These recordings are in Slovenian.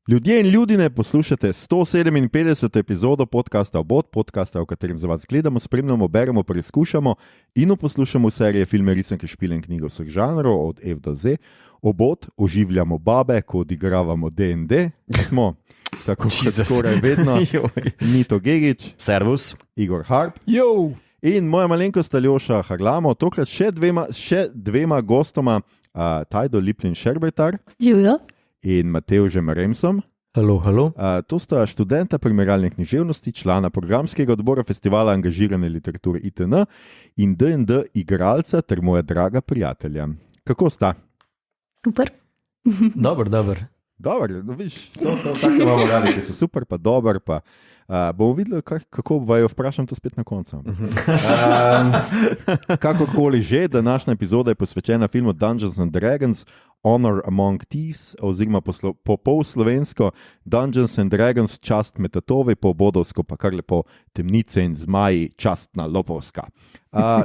Ljudje in ljudine, poslušate 157. epizodo podcasta Obot, podcasta, v katerem za vas gledamo, spremljamo, beremo, preizkušamo in poslušamo serije, filme, risanke, špile in knjige vseh žanrov, od F do Z. Obot, oživljamo babe, ko odigravamo D&D. Smo tako skoraj vedno. Mito Gegić, Servus, Igor Harp. Yo. In moja malenkost Aljoša Harlamo, tokrat še dvema gostoma, Tajdo Liplin Šerbetar. Živijo. In Matevžem Remsom. Halo. To sta študenta primerjalne književnosti, člana programskega odbora festivala angažirane literature ITN in D&D igralca ter moja draga prijatelja. Kako sta? Super. Dober. Dobar, no vidiš, to tako imamo radi, ki so super, pa dober, pa bomo videli, kako vaju vprašam to spet na koncu. Kakorkoli že, današnja epizoda je posvečena filmu Dungeons and Dragons Honor Among Thieves, oziroma po polslovensko Dungeons and Dragons čast med tatovi, po bodovsko pa kar lepo Temnice in zmaji častna lopovska.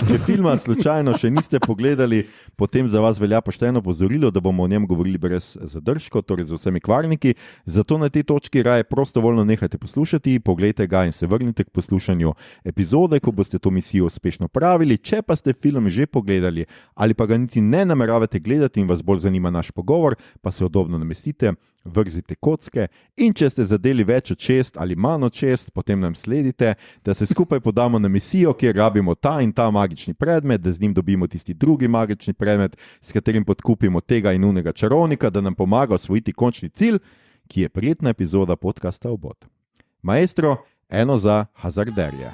Če filma slučajno še niste pogledali, potem za vas velja pošteno opozorilo, da bomo o njem govorili brez zadržkov, torej z vsemi kvarniki, zato na tej točki raje prostovoljno nehajte poslušati, pogledajte ga in se vrnite k poslušanju epizode, ko boste to misijo uspešno pravili. Če pa ste film že pogledali ali pa ga niti ne nameravate gledati in vas bolj zanima naš pogovor, pa se udobno namestite, vrzite kocke in če ste zadeli več od 6 ali manj od 6, potem nam sledite, da se skupaj podamo na misijo, kjer rabimo ta in ta magični predmet, da z njim dobimo tisti drugi magični predmet, s katerim podkupimo tega in unega čarovnika, da nam pomaga osvojiti končni cilj, ki je prijetna epizoda podcasta Obot. Maestro, eno za hazarderje.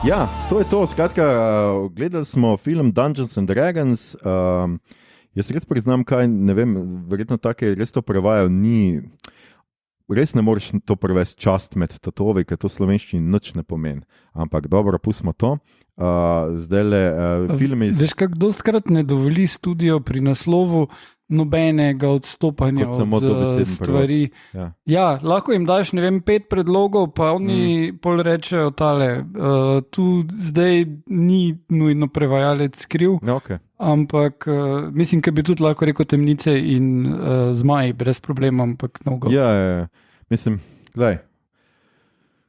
Ja, to je to. Skratka, gledali smo film Dungeons and Dragons. Jaz res priznam, kaj, ne vem, verjetno take res to prevajajo, res ne moreš to prevesti čast med tatovi, ker to slovenščini nič ne pomeni. Ampak dobro, pustimo to. Zdajle filmi... Veš, kako dostkrat ne dovoli studio pri naslovu nobenega odstopanja od stvari. Ja, lahko jim daš, 5 predlogov, pa oni pol rečejo tale, tu zdaj ni nujno prevajalec kriv, Okay. Ampak mislim, da bi tudi lahko rekel Temnice in zmaji brez problema, ampak mnogo. Ja, mislim, gledaj.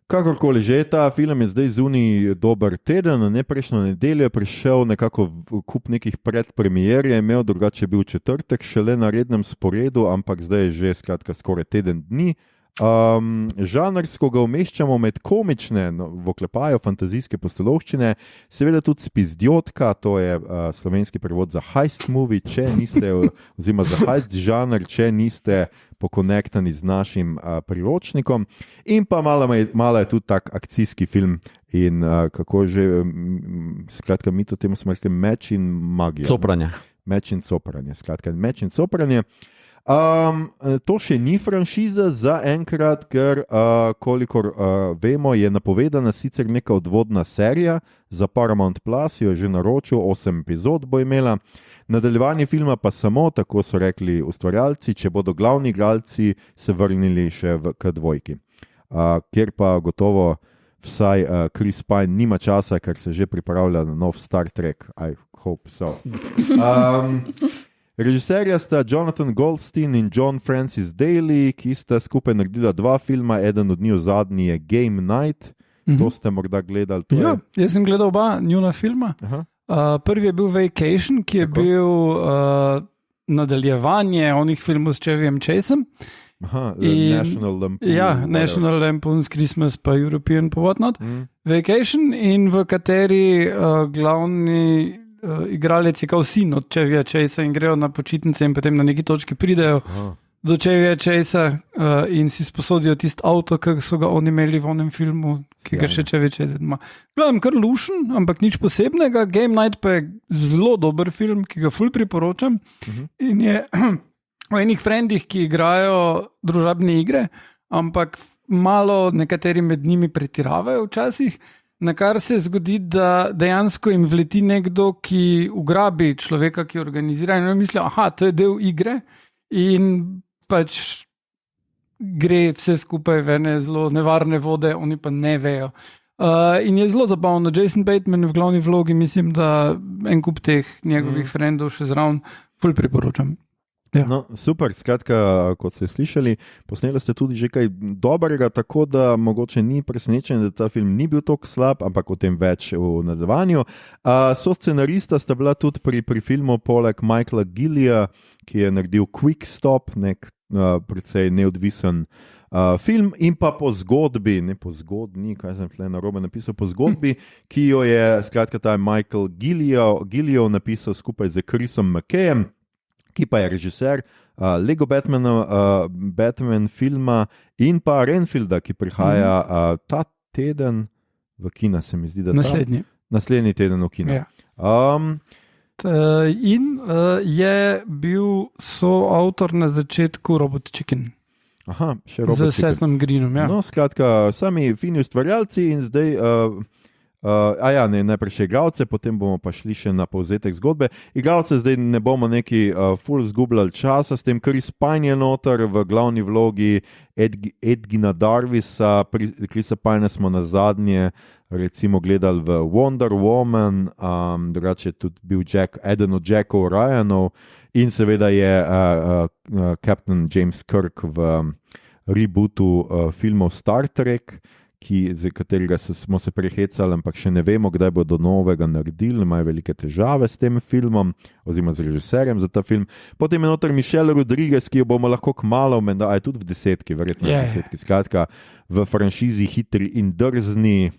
Kakorkoli že, ta film je zdaj zunaj dober teden, prejšnjo nedeljo je prišel nekako kup nekih predpremijer, je imel, drugače je bil četrtek, šele na rednem sporedu, ampak zdaj je že skoraj teden dni. Žanrsko ga umeščamo med komične, v oklepaju fantazijske postelovščine, seveda tudi Spizdjotka, to je slovenski prevod za heist movie, če niste, oziroma za heist žanr, če niste pokonektani z našim priročnikom, in pa malo je tudi tak akcijski film in kako že, skratka, mi to temu smo rekli meč in magija. Copranje. Meč in copranje. To še ni franšiza za enkrat, ker kolikor vemo, je napovedana sicer neka odvodna serija za Paramount Plus, jo je že naročil, 8 epizod bo imela. Nadaljevanje filma pa samo, tako so rekli ustvarjalci, če bodo glavni igralci se vrnili še k dvojki. Kjer pa gotovo vsaj Chris Pine nima časa, ker se že pripravlja na nov Star Trek. I hope so. Režiserja sta Jonathan Goldstein in John Francis Daly, ki sta skupaj naredila 2 filma, eden od njih zadnji je Game Night. To ste morda gledali. Ja, jaz sem gledal oba njuna filma. Prvi je bil Vacation, ki je bil nadaljevanje onih filmov s Chevyjem Chaseom. National Lampoon. Ja, National Lampoon's Christmas pa European pa whatnot. Vacation, in v kateri glavni igralec je kao sin od Chevyja Chasea in grejo na počitnice in potem na neki točki pridejo do Chevyja Chasea in si sposodijo tisti avto, ki so ga oni imeli v onem filmu, ki ga še Chevy Chase ima. Gledam, kar lušen, ampak nič posebnega. Game Night pa je zelo dober film, ki ga ful priporočam. In je o enih frendih, ki igrajo družabne igre, ampak malo nekateri med njimi pretiravajo včasih, na kar se zgodi, da dejansko jim vleti nekdo, ki ugrabi človeka, ki organizira in misli, to je del igre in pač gre vse skupaj v ene zelo nevarne vode, oni pa ne vejo. In je zelo zabavno. Jason Bateman v glavni vlogi, mislim, da en kup teh njegovih frendov še zraven, ful priporočam. Ja. No, super, skratka, kot ste slišali, posneli ste tudi že kaj dobrega, tako da mogoče ni presenečen, da ta film ni bil tako slab, ampak o tem več v nadaljevanju. Scenarista sta bila tudi pri filmu poleg Michaela Gillija, ki je naredil Quick Stop, nek precej neodvisen film, in pa po zgodbi, ne po zgodni, kaj sem tle narobe napisal, po zgodbi, ki jo je skratka ta Michael Gillijo napisal skupaj z Chrisom McKayem, ki pa je režiser Lego Batman filma in pa Renfielda, ki prihaja ta teden v kina, se mi zdi, da naslednji teden v kina. Ja. Je bil soavtor na začetku Robot Chicken. Aha, še Robot Chicken. Z Sethom Greenom, ja. No, skratka, sami fini ustvarjalci in zdaj... najprej še igralce, potem bomo pa šli še na povzetek zgodbe. Igralce zdaj ne bomo neki ful zgubljali časa, s tem Chris Pine je noter v glavni vlogi Edgina Darvisa. Chrisa Pine smo na zadnje recimo gledali v Wonder Woman, drugače je tudi bil eden od Jackov Ryanov in seveda je Captain James Kirk v rebootu filmov Star Trek, za katerega smo se prehecali, ampak še ne vemo, kdaj bodo novega naredili, imajo velike težave s tem filmom, oziroma z režiserjem za ta film. Potem je noter Michelle Rodriguez, ki jo bomo lahko kmalu, a je tudi v 10, verjetno v 10. Skratka, v franšizi Hitri in drzni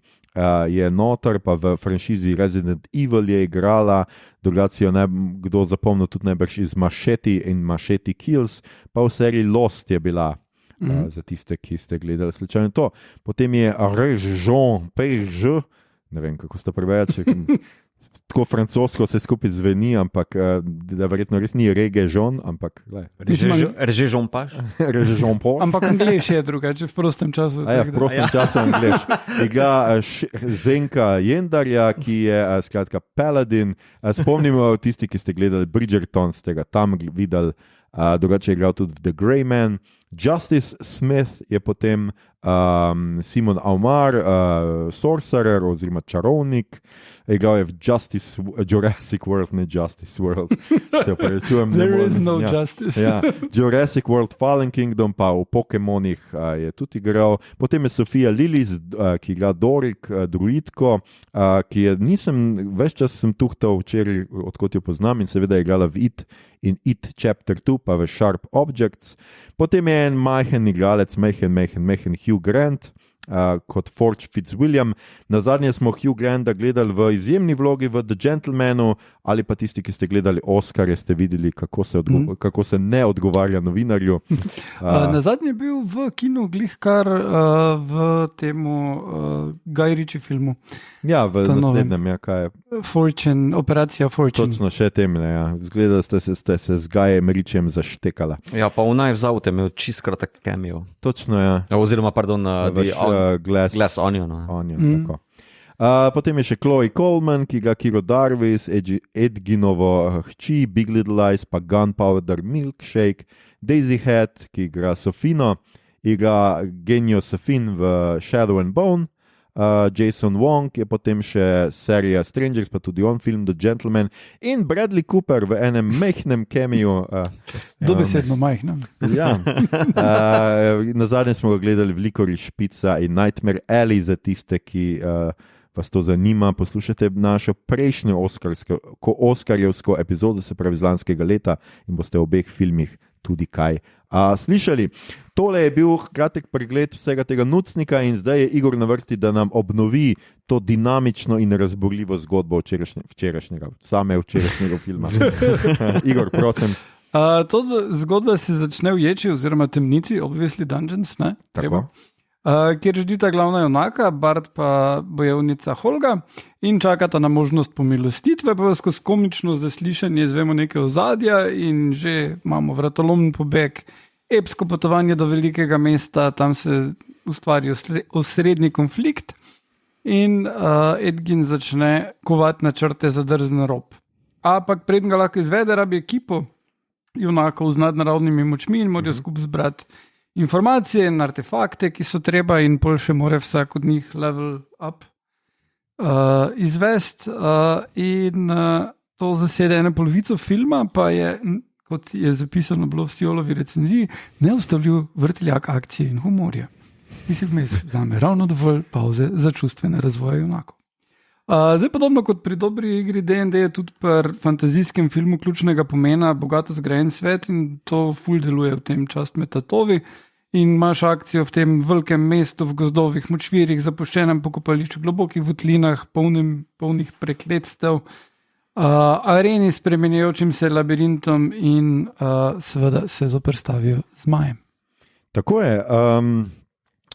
je noter, pa v franšizi Resident Evil je igrala, drugače jo kdo zapomnil tudi najbrž iz Machete in Machete Kills, pa v seriji Lost je bila. Za tiste, ki ste gledali slučajno to. Potem je Réjean Page, ne vem, kako ste prevedali, tako francosko se skupaj zveni, ampak da verjetno res ni Réjean, ampak Réjean Page. Réjean Page. Ampak angleš je drugače, v prostem času. V prostem času angleš. Igra Zenka Jendarja, ki je skratka Paladin. Spomnimo tisti, ki ste gledali Bridgerton, ste ga tam videli, drugače je igral tudi The Grey Man. Justice Smith je potem Simon Aumar, sorcerer oziroma čarovnik, igral je v Jurassic World, ne Justice World. There is no justice. Jurassic World, Fallen Kingdom, pa v Pokémonih je tudi igral. Potem je Sofia Lillis, ki igra Dorik, druidko, ki je več čas sem tuhtal včeraj, odkot jo poznam, in seveda je igrala v It Chapter 2, pa v Sharp Objects. Potem je en majhen igralec, majhen Hugh Grant, kot Forge Fitzwilliam. Nazadnje smo Hugh Granta gledali v izjemni vlogi v The Gentlemanu, ali pa tisti, ki ste gledali Oscarje, ste videli, kako se ne odgovarja novinarju. Nazadnje je bil v kinu glihkar v temu Guy Ritchie filmu. Ja, v naslednjem, kaj je? Fortune, Operacija Fortune. Točno, še temle, ja. Zgleda, ste se z Guyem Ritchiem zaštekala. Ja, pa v najvzavte imel čist kratek cameo. Točno, ja. Oziroma, pardon, Glass Onion. Tako. Potem je še Chloe Coleman, ki ga Kiro Darvis, Edginovo hči, Big Little Lies, pa Gunpowder Milkshake, Daisy Head, ki igra Sofino, igra Genio Safin v Shadow and Bone, Jason Wong je potem še serija Strangers, pa tudi on film The Gentleman, in Bradley Cooper v enem majhnem cameo. Dobesedno majhnem. Ja. Nazadnje smo ga gledali v Licorice Pizza in Nightmare Alley, za tiste, ki vas to zanima. Poslušajte našo prejšnjo oskarjevsko epizodo, se pravi z lanskega leta, in boste v obeh filmih tudi kaj slišali. Tole je bil kratek pregled vsega tega nucnika in zdaj je Igor na vrsti, da nam obnovi to dinamično in razborljivo zgodbo včerajšnjega filma. Igor, prosim. To zgodba se začne v Ječi oziroma Temnici, Obviously Dungeons, ne? Treba. Kjer živita glavna junaka, Bart pa bojevnica Holga, in čakata na možnost pomilostitve, pa skozi komično zaslišanje izvemo nekaj ozadja in že imamo vratolomen pobeg, epsko potovanje do velikega mesta, tam se ustvari osrednji konflikt in Edgin začne kovati načrte za drzen rob. Ampak preden ga lahko izvede, rabi ekipo junakov z nadnaravnimi močmi in morajo skupaj zbrati informacije in artefakte, ki so treba, in pol še mora vsak od njih level up izvesti. To zasede eno polovico filma, pa je, kot je zapisano bilo v Siolovi recenziji, neustavljiv vrtiljak akcije in humorja. Ti si vmes vzame ravno dovolj pauze za čustvene razvoje junakov. Zdaj, podobno kot pri dobri igri D&D, je tudi pri fantazijskem filmu ključnega pomena bogato zgrajen svet, in to ful deluje v tem Čast med tatovi. In imaš akcijo v tem velikem mestu, v gozdovih, močvirjih, zapuščenem pokopališču, globokih votlinah, polnih prekletstev, areni s spremenjajočim se labirintom in seveda se zoperstavijo zmajem. Tako je.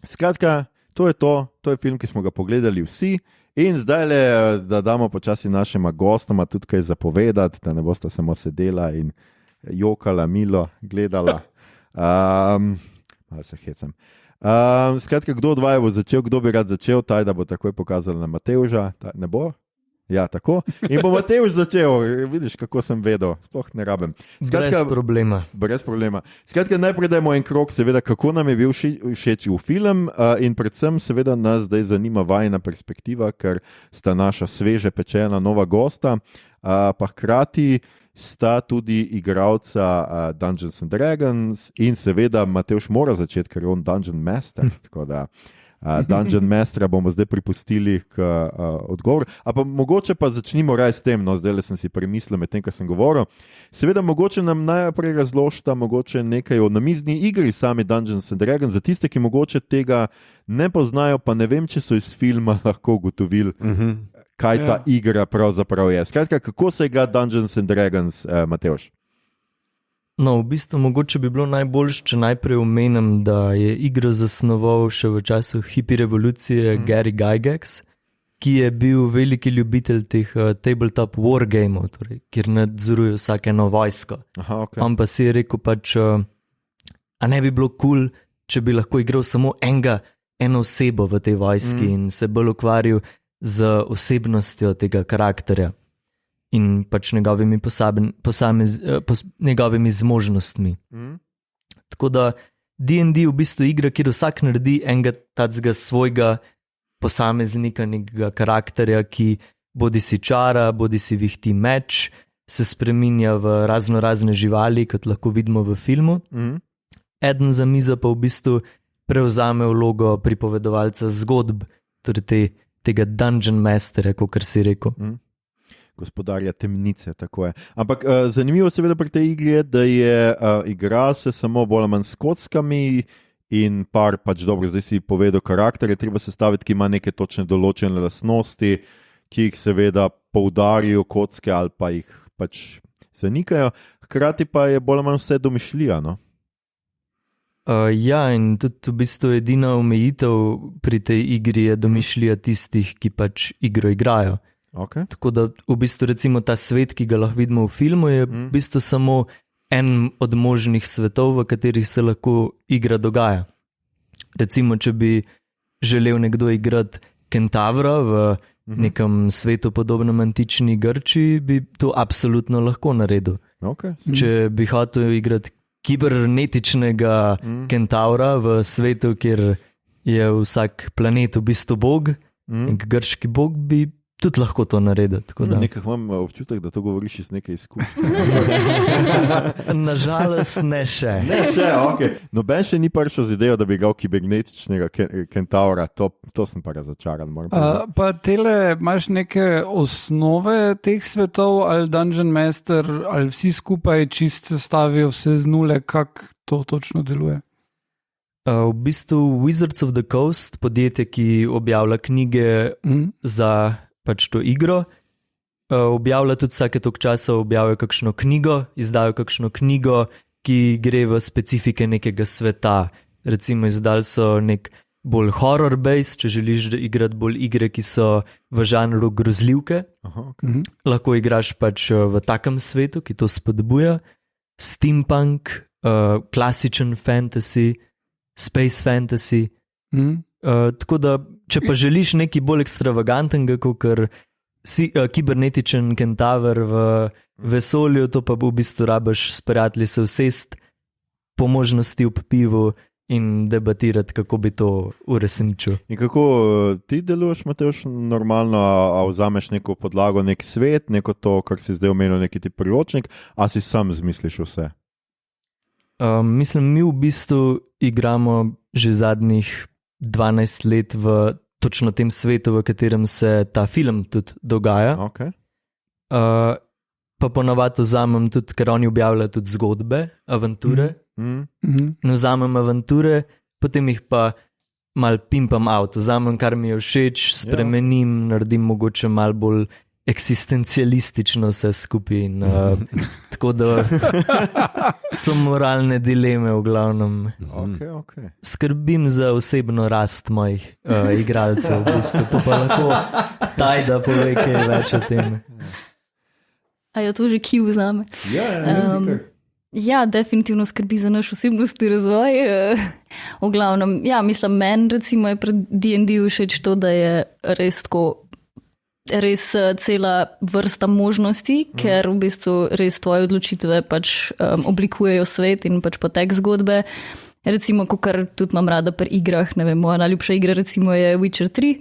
Skratka, to je film, ki smo ga pogledali vsi. In zdaj le, da damo počasi našima gostoma tudi kaj zapovedati, da ne boste samo sedela in jokala, milo gledala. Malo se hecam. Skratka, kdo od vaju bo začel, kdo bi rad začel, taj, da bo takoj pokazal na Matevža. Ne bo? Ja, tako. In bo Matevž začel. Vidiš, kako sem vedel. Sploh ne rabim. Skratka, brez problema. Skratka, najprej dajmo en krog, seveda, kako nam je bil všeč v film, in predvsem seveda nas zdaj zanima vajina perspektiva, ker sta naša sveže pečena nova gosta, pa hkrati sta tudi igralca Dungeons & Dragons in seveda Matevž mora začeti, ker je on Dungeon Master, tako da Dungeon Mastera bomo zdaj pripustili k odgovoru. Pa mogoče pa začnimo raje s tem, no zdaj le sem si premislil med tem, kar sem govoril. Seveda mogoče nam najprej razložita mogoče nekaj o namizni igri sami Dungeons & Dragons, za tiste, ki mogoče tega ne poznajo, pa ne vem, če so iz filma lahko ugotovili, kaj ta igra pravzaprav je. Skratka, kako se igra Dungeons & Dragons, Matevž? No, v bistvu mogoče bi bilo najboljše, če najprej omenim, da je igro zasnoval še v času hippie revolucije Gary Gygax, ki je bil veliki ljubitelj teh tabletop wargameov, torej, kjer nadzoruje vsake eno vojsko. On pa si je rekel pač, a ne bi bilo cool, če bi lahko igral samo eno osebo v tej vojski in se bolj ukvarjal z osebnostjo tega karakterja in pač njegovimi njegovimi zmožnostmi. Tako da D&D v bistvu igra, kjer vsak naredi enega tacga svojega posameznika, nekega karakterja, ki bodi si čara, bodi si vihti meč, se spreminja v razne živali, kot lahko vidimo v filmu. Eden za mizo pa v bistvu prevzame vlogo pripovedovalca zgodb, torej tega Dungeon Mastera, kakor si rekel. Gospodarja temnice, tako je. Ampak zanimivo seveda pri tej igri je, da je igra se samo bolj manj s kockami in par, pač dobro, zdaj si povedal karakter, je treba sestaviti, ki ima neke točne določene lastnosti, ki jih seveda poudarijo kocke ali pa jih pač zanikajo, hkrati pa je bolj manj vse domišljija, no? Ja, in tudi v bistvu edina omejitev pri tej igri je domišljija tistih, ki pač igro igrajo. Tako da v bistvu recimo ta svet, ki ga lahko vidimo v filmu, je v bistvu samo en od možnih svetov, v katerih se lahko igra dogaja. Recimo, če bi želel nekdo igrati kentavra v nekem svetu podobnem antični Grčiji, bi to absolutno lahko naredil. Če bi hotel igrati kibernetičnega kentavra v svetu, kjer je vsak planet v bistvu bog, nek grški bog, bi tudi lahko to narediti. Nekaj imam občutek, da to govoriš iz nekaj izkušnje. Nažalost ne še. Ne še, Noben še ni prišel z idejo, da bi igral kibernetičnega kentaura. To sem pa razočaran. Pa tele, imaš neke osnove teh svetov, ali Dungeon Master, ali vsi skupaj čist sestavijo vse z nule, kako to točno deluje? V bistvu Wizards of the Coast, podjetje, ki objavlja knjige za pač to igro, objavlja tudi vsake toliko časa, objavljajo kakšno knjigo, izdajo kakšno knjigo, ki gre v specifike nekega sveta. Recimo izdali so nek bolj horror-based, če želiš igrati bolj igre, ki so v žanru grozljivke. Lahko igraš pač v takem svetu, ki to spodbuja. Steampunk, klasičen fantasy, space fantasy, Tako da, če pa želiš nekaj bolj ekstravagantnega, kot kibernetičen kentaver v vesolju, to pa v bistvu rabiš s prijatelji se usest, po možnosti ob pivu in debatirati, kako bi to uresničil. In kako ti deluješ, Matevž, normalno, a vzameš neko podlago, nek svet, neko to, kar si zdaj omenil, neki ti priročnik, a si sam zmisliš vse? Mislim, mi v bistvu igramo že zadnjih 12 let v točno tem svetu, v katerem se ta film tudi dogaja. Okay. Pa ponavadi vzamem tudi, ker oni objavljajo tudi zgodbe, avanture. Vzamem avanture, potem jih pa mal pimpam out, vzamem, kar mi je všeč, spremenim, naredim mogoče mal bolj eksistencialistično vse skupaj. Tako da so moralne dileme v glavnem. Okay. Skrbim za osebno rast mojih igralcev, v bistvu, pa lahko Tajda pove kaj več o tem. A je to že ki vzame? Ja, definitivno skrbi za naš osebnostni razvoj. V glavnem, mislim, meni recimo je pred D&D všeč to, da je res cela vrsta možnosti, ker v bistvu res tvoje odločitve pač oblikujejo svet in pač potek zgodbe. Recimo, kar tudi imam rada pri igrah, ne vem, moja najljubša igra recimo je Witcher 3.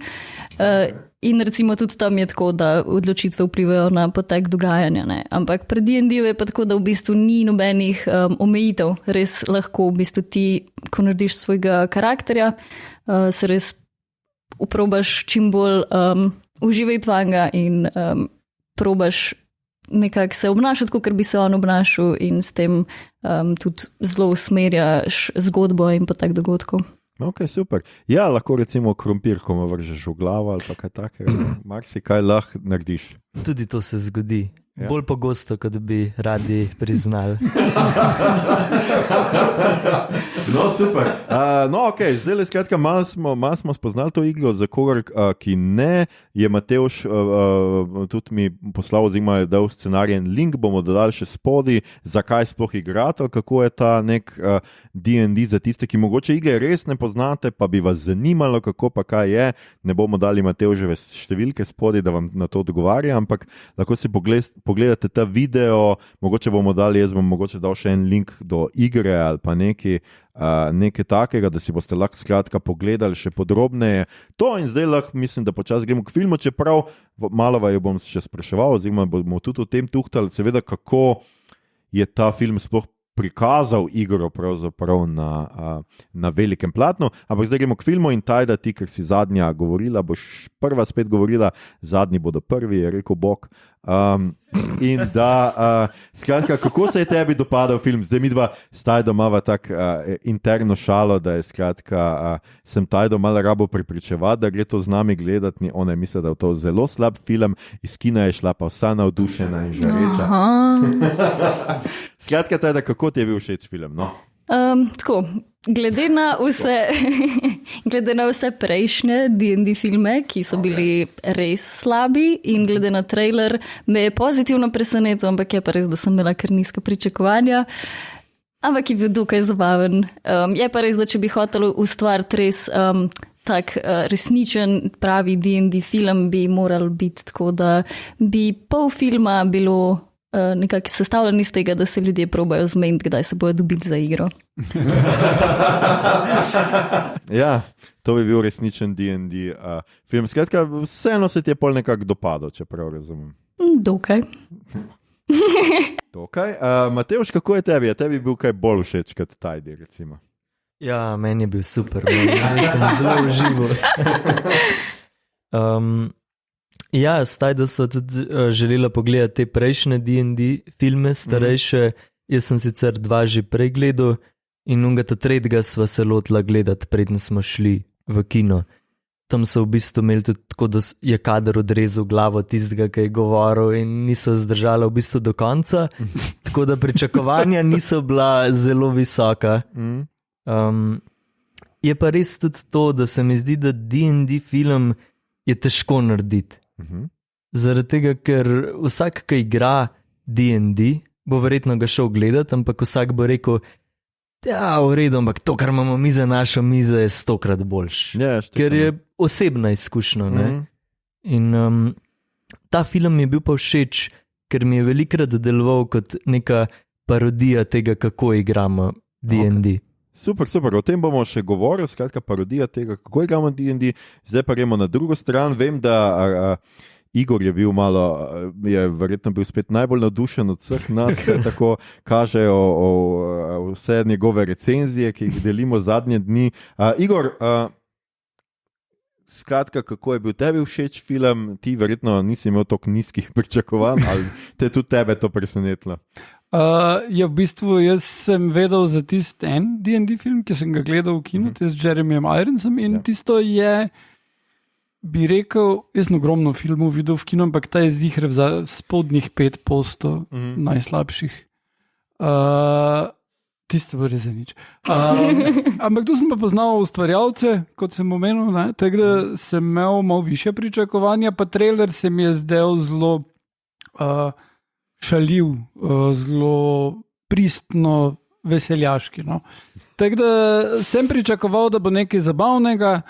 In recimo tudi tam je tako, da odločitve vplivajo na potek dogajanja. Ne? Ampak pri D&D je pa tako, da v bistvu ni nobenih omejitev. Res lahko v bistvu ti, ko narediš svojega karakterja, se res uprobaš čim bolj uživati vanga in probaš nekako se obnašati, kot bi se on obnašal in s tem tudi zelo usmerjaš zgodbo in potek dogodkov. Ok, super. Ja, lahko recimo krompir, ko mu vržeš v glavo ali pa kaj takega. Marsikaj lahko narediš. Tudi to se zgodi. Ja. Bolj pogosto, kot bi radi priznali. No, super. Ok, zdaj le skratka, malo smo spoznali to igro, za kogar, ki ne, je Matevž tudi mi poslal, oziroma je dal scenarij in link, bomo dodali še spodaj, zakaj sploh igrati, kako je ta nek D&D za tiste, ki mogoče igre res ne poznate, pa bi vas zanimalo, kako pa kaj je. Ne bomo dali Matevževe številke spodaj, da vam na to odgovarja, ampak lahko si pogledate ta video, mogoče bomo dali, jaz bom mogoče dal še en link do igre ali pa nekaj takega, da si boste lahko skratka pogledali še podrobneje. To in zdaj lahko mislim, da počasi gremo k filmu, čeprav malo vaju bom še spraševal, oziroma bomo tudi o tem tuhtali, seveda kako je ta film sploh prikazal igro pravzaprav na velikem platnu, ampak zdaj gremo k filmu in Tajda, ti, ker si zadnja govorila, boš prva spet govorila, zadnji bodo prvi, je rekel Bog. In da, skratka, kako se je tebi dopadal film? Zdaj mi dva s Tajdo imava tak interno šalo, da je skratka, sem Tajdo malo rabo prepričevati, da gre to z nami gledati, ona je mislila, da je to zelo slab film, iz kina je šla pa vsa navdušena in žareča. Skratka, Tajda, kako ti je bil všeč film? No? Tako, glede na vse prejšnje D&D filme, ki so bili res slabi, in glede na trailer me je pozitivno presenetil, ampak je pa res, da sem imela kar nizka pričakovanja. Ampak je bil dokaj zabaven. Je pa res, da če bi hotel ustvariti res tak resničen pravi D&D film, bi moral biti tako, da bi pol filma bilo nekako sestavljen iz tega, da se ljudje probajo zmeniti, kdaj se bojo dobili za igro. Ja, to bi bil resničen D&D film. Skratka, vseeno se ti je pol nekako dopadal, če prav razumem. Dokaj. Matevž, kako je tebi? Je tebi bil kaj bolj všeč kot Tajdi, recimo? Ja, meni je bil super. Meni sem zelo užival. Ja, s Tajdo so tudi želela pogledati te prejšnje D&D filme, starejše. Jaz sem sicer 2 že prej gledal in unega tretjega sva se lotila gledati, preden smo šli v kino. Tam so v bistvu imeli tudi tako, da je kader odrezal glavo tistega, ki je govoril in niso zdržala v bistvu do konca. Tako da pričakovanja niso bila zelo visoka. Je pa res tudi to, da se mi zdi, da D&D film je težko narediti. Zaradi tega, ker vsak, ki igra D&D, bo verjetno ga šel gledati, ampak vsak bo rekel, ja, v redu, ampak to, kar imamo mi za našo mizo, je 100-krat boljše. Ja, ker je osebna izkušnja. In ta film mi je bil pa všeč, ker mi je velikrat deloval kot neka parodija tega, kako igramo D&D. Super, o tem bomo še govorili, skratka parodija tega, kako igramo D&D. Zdaj pa gremo na drugo stran. Vem, da Igor je bil je verjetno bil spet najbolj navdušen od vseh nas, tako kažejo vse njegove recenzije, ki jih delimo zadnje dni. Igor, skratka, kako je bil tebi všeč film? Ti verjetno nisi imel toliko nizkih pričakovanj, ali te tudi tebe to presenetilo? Ja, v bistvu jaz sem vedel za tisti en D&D film, ki sem ga gledal v kinu, z Jeremyjem Ironsom in tisto je, bi rekel, jaz sem ogromno filmov videl v kinu, ampak ta je zihre za spodnjih 5% najslabših. Tisto bo res za nič. Ampak tu sem pa poznal ustvarjalce, kot sem omenil, tako da sem imel malo više pričakovanja, pa trailer se mi je zdel zelo šaljiv, zelo pristno veseljaški. No. Tako da sem pričakoval, da bo nekaj zabavnega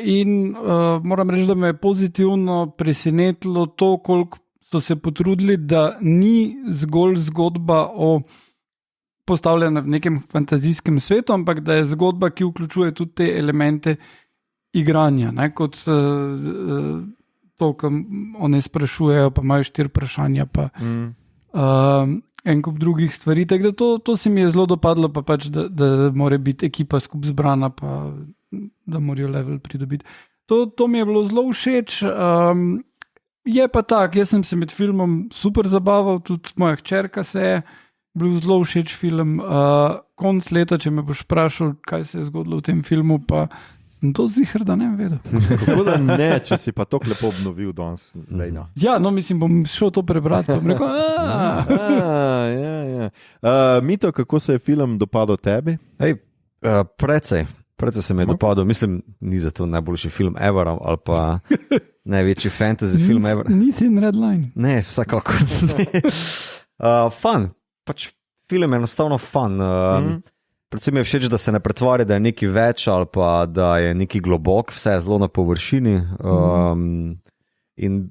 in moram reči, da me je pozitivno presenetilo to, koliko so se potrudili, da ni zgolj zgodba o postavljena v nekem fantazijskem svetu, ampak da je zgodba, ki vključuje tudi te elemente igranja, ne, kot to, kar one sprašujejo, pa imajo 4 vprašanja, pa en kup drugih stvari. Tako da to se mi je zelo dopadlo, pa pač, da mora biti ekipa skupaj zbrana, pa da morajo level pridobiti. To mi je bilo zelo všeč. Je pa tak, jaz sem se med filmom super zabaval, tudi moja hčerka se je, bil zelo všeč film. Konc leta, če me boš vprašal, kaj se je zgodilo v tem filmu, pa sem to ziher, da ne vedel. Kako da ne, če si pa to lepo obnovil danes? Ja, no, mislim, bom šel to prebrati, pa bom rekel, Mito, kako se je film dopadel tebi? Precej se mi je dopadel. Mislim, ni za to najboljši film ever, ali pa največji fantasy film ever. Nisi in Red Line. Ne, vsakako ne. Fun. Pač film je enostavno fun. Predvsem je všeč, da se ne pretvari, da je nekaj več ali pa da je nekaj globok, vse je zelo na površini. In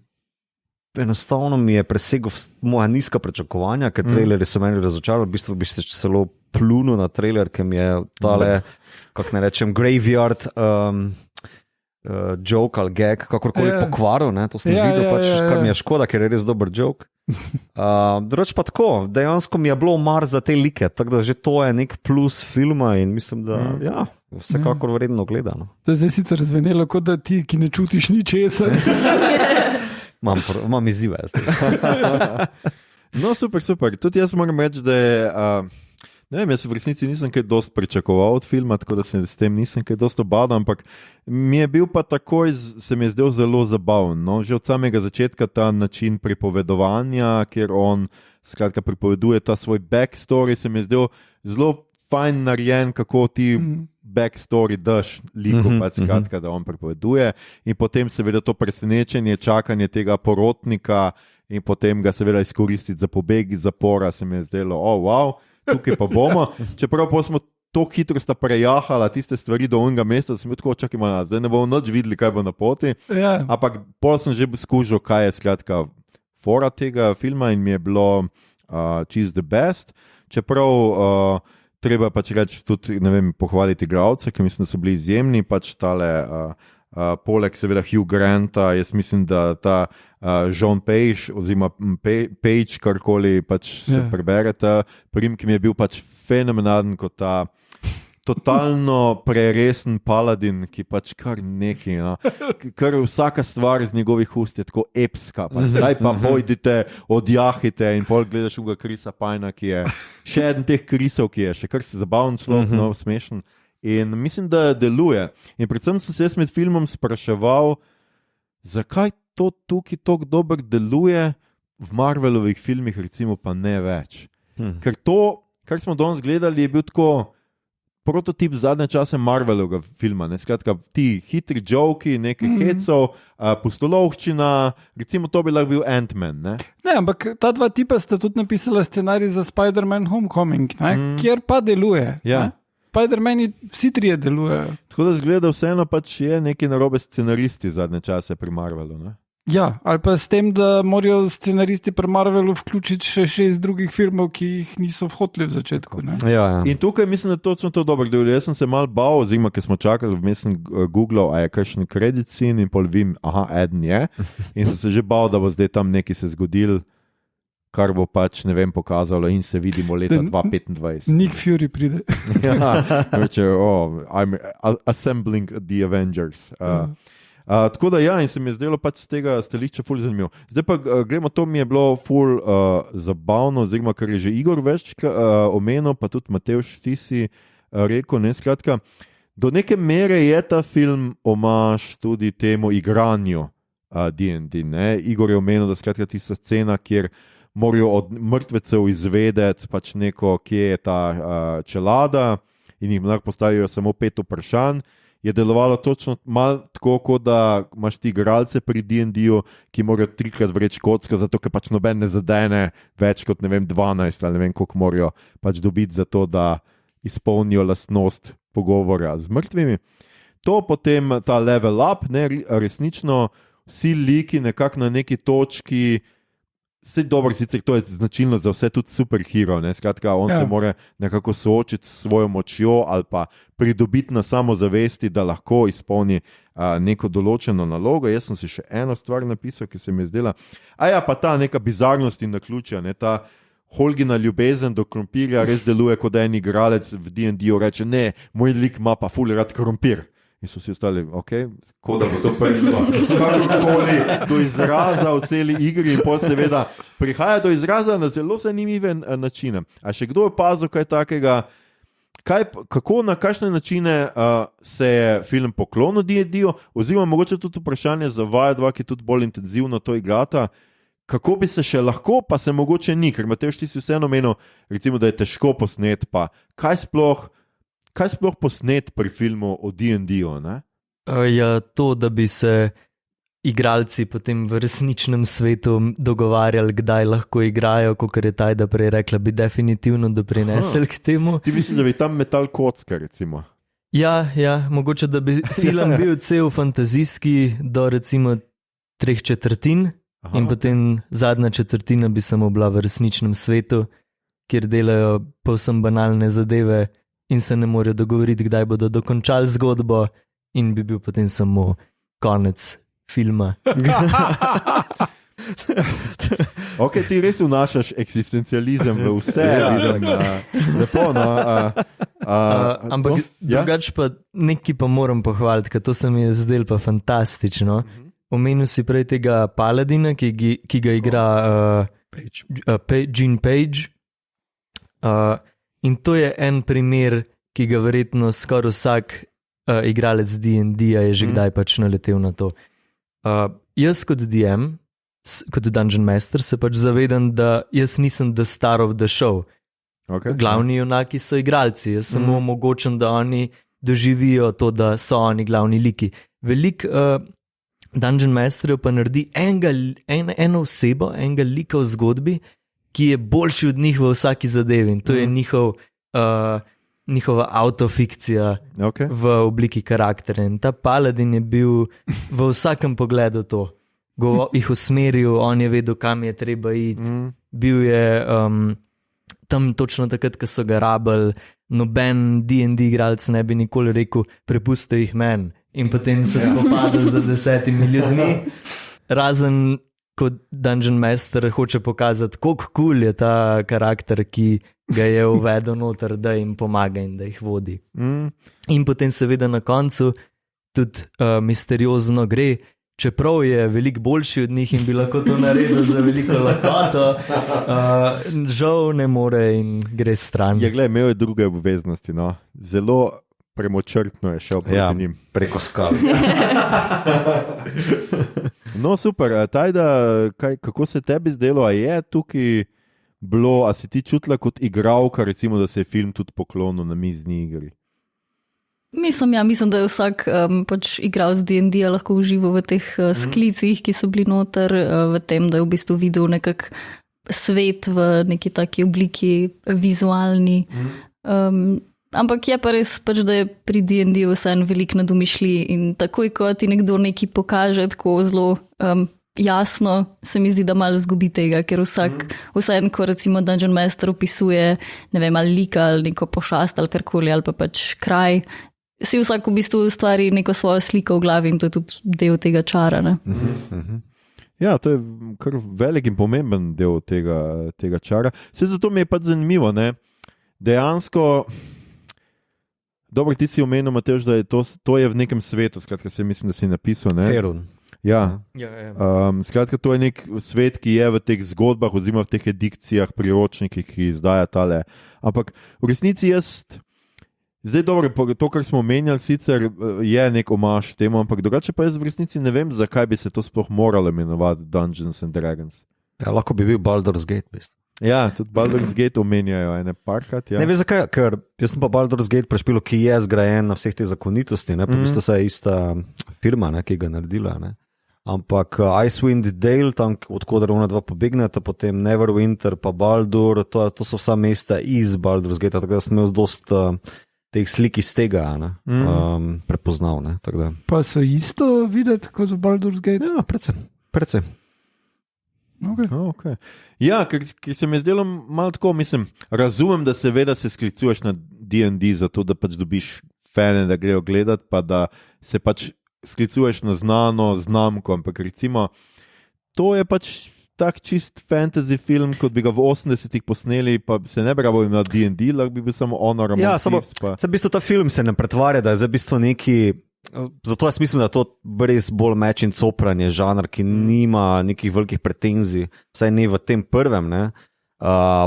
enostavno mi je presegel moja nizka pričakovanja, ker trailerji so meni razočarali. V bistvu bi se celo plunil na trailer, ker mi je tale, kako ne rečem, graveyard joke ali gag, kakorkoli pokvaril. To sem videl, kar mi je škoda, ker je res dober joke. Drugač pa tako, dejansko mi je bilo mar za te like, tako da že to je nek plus filma in mislim, da vsekakor vredno gledano. To je zdaj sicer zvenelo, kot da ti, ki ne čutiš ničesar. Imam izzive. No, super. Tudi jaz moram reči, da je ne vem, jaz v resnici nisem kaj dosti pričakoval od filma, tako da se s tem nisem kaj dosti obadal, ampak mi je bil pa takoj, se mi je zdel zelo zabaven. No? Že od samega začetka ta način pripovedovanja, kjer on skratka pripoveduje ta svoj backstory, se mi je zdel zelo fajn narejen, kako ti backstory daš liku, skratka, da on pripoveduje in potem seveda to presenečenje, čakanje tega porotnika in potem ga seveda izkoristiti za pobeg iz zapora, se mi je zdelo, wow, tukaj pa bomo. Čeprav pa smo to hitro sta prejahala tiste stvari do onega mesta, da sem bil tako, čakaj malo, zdaj ne bomo nič videli, kaj bo na poti. Ampak pol sem že skušal, kaj je skratka fora tega filma in mi je bilo She's the Best. Čeprav treba pač reči tudi, ne vem, pohvaliti igralce, ki mislim, da so bili izjemni, pač tale poleg seveda Hugh Granta, jaz mislim, da ta John Page oziroma Page, karkoli pač se preberete, primek mi je bil pač fenomenalen kot ta totalno preresen paladin, ki pač kar neki, no? Kar vsaka stvar iz njegovih ust je tako epska, pa zdaj pa pojdite, odjahite in pol gledaš uga Chrisa Pina, ki je še eden teh Chrisov, ki je še kar se zabaven človek, no, smešen. In mislim, da deluje. In predvsem sem se med filmom spraševal, zakaj to tukaj tako dobro deluje, v Marvelovih filmih recimo pa ne več. Ker to, kar smo danes gledali, je bil tako prototip zadnje čase Marvelovega filma. Ne? Skratka, ti hitri joki, nekaj hecov, pustolovščina, recimo to bi lahko bil Ant-Man. Ne, ampak ta dva tipa sta tudi napisala scenarij za Spider-Man Homecoming, kjer pa deluje. Ja. Spider-Mani vsi trije delujejo. Tako da zgleda vseeno pač je neki narobe scenaristi zadnje čase pri Marvelu. Ne? Ja, ali pa s tem, da morajo scenaristi pri Marvelu vključiti še 6 drugih filmov, ki jih niso vhoteli v začetku. Ja. In tukaj mislim, da točno to dobro deluje. Jaz sem se mal bal, oziroma, ker smo čakali, vmes sem googlal, a je kakšen credit scene in pol vim, eden je. In sem se že bal, da bo zdaj tam nekaj se zgodil, kar bo pač, ne vem, pokazalo in se vidimo leta 2025. Nick Fury pride. Ja, reče, I'm assembling the Avengers. Tako da ja, in se mi je zdelo pač z tega stališča ful zanimivo. Zdaj pa gremo, to mi je bilo ful zabavno, oziroma kar je že Igor več omenil, pa tudi Matevž, ti si rekel, ne, skratka, do neke mere je ta film omaž tudi temu igranju D&D, ne. Igor je omenil, da skratka tista scena, kjer morajo od mrtvecev izvedeti pač neko, kje je ta čelada in jim lahko postavijo samo 5 vprašanj, je delovalo točno malo tako, kot da imaš ti igralce pri D&D-ju, ki morajo 3-krat vreči kocka, zato ker pač noben ne zadene več kot, ne vem, 12 ali ne vem, koliko morajo pač dobiti za to, da izpolnijo lastnost pogovora z mrtvimi. To potem ta level up, ne, resnično vsi liki nekako na neki točki. Vse dobro, sicer to je značilno za vse, tudi superhero. Skratka, on se mora nekako soočiti s svojo močjo ali pa pridobiti na samozavesti, da lahko izpolni neko določeno nalogo. Jaz sem si še eno stvar napisal, ki se mi je zdela. Pa ta neka bizarnost in naključja, ta Holgina ljubezen do krompirja res deluje kot en igralec v D&D-ju, reče, ne, moj lik ima pa ful rad krompir. In so si ostali, kot da bo to prišlo kakorkoli do izraza v celi igri in pol seveda prihaja do izraza na zelo zanimive načine. A še kdo je opazil kaj takega, kako na kakšne načine se je film poklonil D&D-ju, oziroma mogoče tudi vprašanje za vaju dva, ki tudi bolj intenzivno to igrata, kako bi se še lahko, pa se mogoče ni, ker Matevž, ti si vseeno menil, recimo, da je težko posnet, pa kaj sploh posnet pri filmu o D&D-ju? Ja, to, da bi se igralci potem v resničnem svetu dogovarjali, kdaj lahko igrajo, kot je Tajda prej rekla, bi definitivno doprinesel k temu. Ti misliš, da bi tam metal kocke, recimo? Ja, mogoče, da bi film bil cel fantazijski do recimo 3/4 in potem zadnja četrtina bi samo bila v resničnem svetu, kjer delajo povsem banalne zadeve in se ne morejo dogovoriti, kdaj bodo dokončali zgodbo, in bi bil potem samo konec filma. Ti res vnašaš eksistencializem v vse. Lepo, no. Ampak drugače pa nekaj pa moram pohvaliti, ker to se mi je zdelo pa fantastično. Omenil si prej tega Paladina, ki ga igra Gene Page. In to je en primer, ki ga verjetno skoraj vsak igralec D&D-ja je že kdaj pač naletel na to. Jaz kot DM, kot Dungeon Master, se pač zavedam, da jaz nisem the star of the show. Glavni junaki so igralci, jaz samo omogočam, da oni doživijo to, da so oni glavni liki. Veliko Dungeon Masterjev pa naredi eno osebo, enega lika v zgodbi, ki je boljši od njih v vsaki zadevi, in to je njihova autofikcija v obliki karakterja. In ta Paladin je bil v vsakem pogledu to. Jih usmeril, on je vedel, kam je treba iti. Bil je tam točno takrat, ko so ga rabili. Noben D&D igralec ne bi nikoli rekel, prepustite jih meni. In potem se spopadel z 10 ljudmi. Razen kot Dungeon Master hoče pokazati, koliko cool je ta karakter, ki ga je uvedel noter, da jim pomaga in da jih vodi. In potem seveda na koncu tudi misteriozno gre, čeprav je veliko boljši od njih in bi lahko to naredil za veliko lahkoto, žal ne more in gre stran. Ja, gled, imel je druge obveznosti, no. Zelo premočrtno je šel proti njim. Preko skal. No, super. Tajda, kako se tebi zdelo, a je tukaj bilo, a si ti čutila kot igralka, recimo, da se je film tudi poklonil na mizni igri? Mislim, da je vsak pač igral z D&D lahko užival v teh sklicih, ki so bili noter, v tem, da je v bistvu videl nekak svet v neki taki obliki vizualni. Ampak je pa res, pač, da je pri D&D vseeno veliko na domišljiji in takoj, ko ti nekdo nekaj pokaže tako zelo jasno, se mi zdi, da malo zgubi tega, ker vseeno, ko recimo Dungeon Master opisuje, ne vem, ali lika, ali neko pošast, ali karkoli, ali pa pač kraj, si vsak v bistvu ustvari neko svojo sliko v glavi in to je tudi del tega čara. Ne? Ja, to je kar velik in pomemben del tega čara. Vse zato mi je pač zanimivo, ne? Dejansko, dobro, ti si omenil, Matevž, da je to je v nekem svetu, skratka, se mislim, da si napisal, ne? Herun. Ja. Skratka, to je nek svet, ki je v teh zgodbah oziroma v teh edikcijah, priročnikih, ki izdaja tale. Ampak v resnici zdaj dobro, to, kar smo omenjali, sicer je nek omaž temu, ampak drugače pa jaz v resnici ne vem, zakaj bi se to sploh moralo imenovati Dungeons and Dragons. Ja, lahko bi bil Baldur's Gate, best. Ja, tudi Baldur's Gate omenjajo ene parkrat. Ja. Ne vem zakaj, ker jaz sem pa Baldur's Gate prešpil, ki je zgrajen na vseh teh zakonitosti, ne, pa v bistvu se je ista firma, ne, ki ga naredila, ne. Ampak Icewind Dale, tam odkudar ona dva pobegneta, potem Neverwinter pa Baldur, to so vsa mesta iz Baldur's Gate, tako da sem imel dosta teh slik iz tega prepoznal. Ne, pa so isto videti kot v Baldur's Gate? Ja, precej. Okay. Ja, ker se mi je zdelo malo tako, mislim, razumem, da seveda se sklicuješ na D&D zato, da pač dobiš fane, da grejo gledat, pa da se pač sklicuješ na znano znamko, ampak recimo, to je pač tak čist fantasy film, kot bi ga v 80-ih posneli, pa se ne bi rabo imel D&D, lahko bi bil samo Honor Among Thieves. Ja, v bistvu ta film se ne pretvarja, da je za bistvo neki, zato jaz mislim, da to res bolj meč in copranje žanr, ki nima nekih velikih pretenzij, vsaj ne v tem prvem, ne,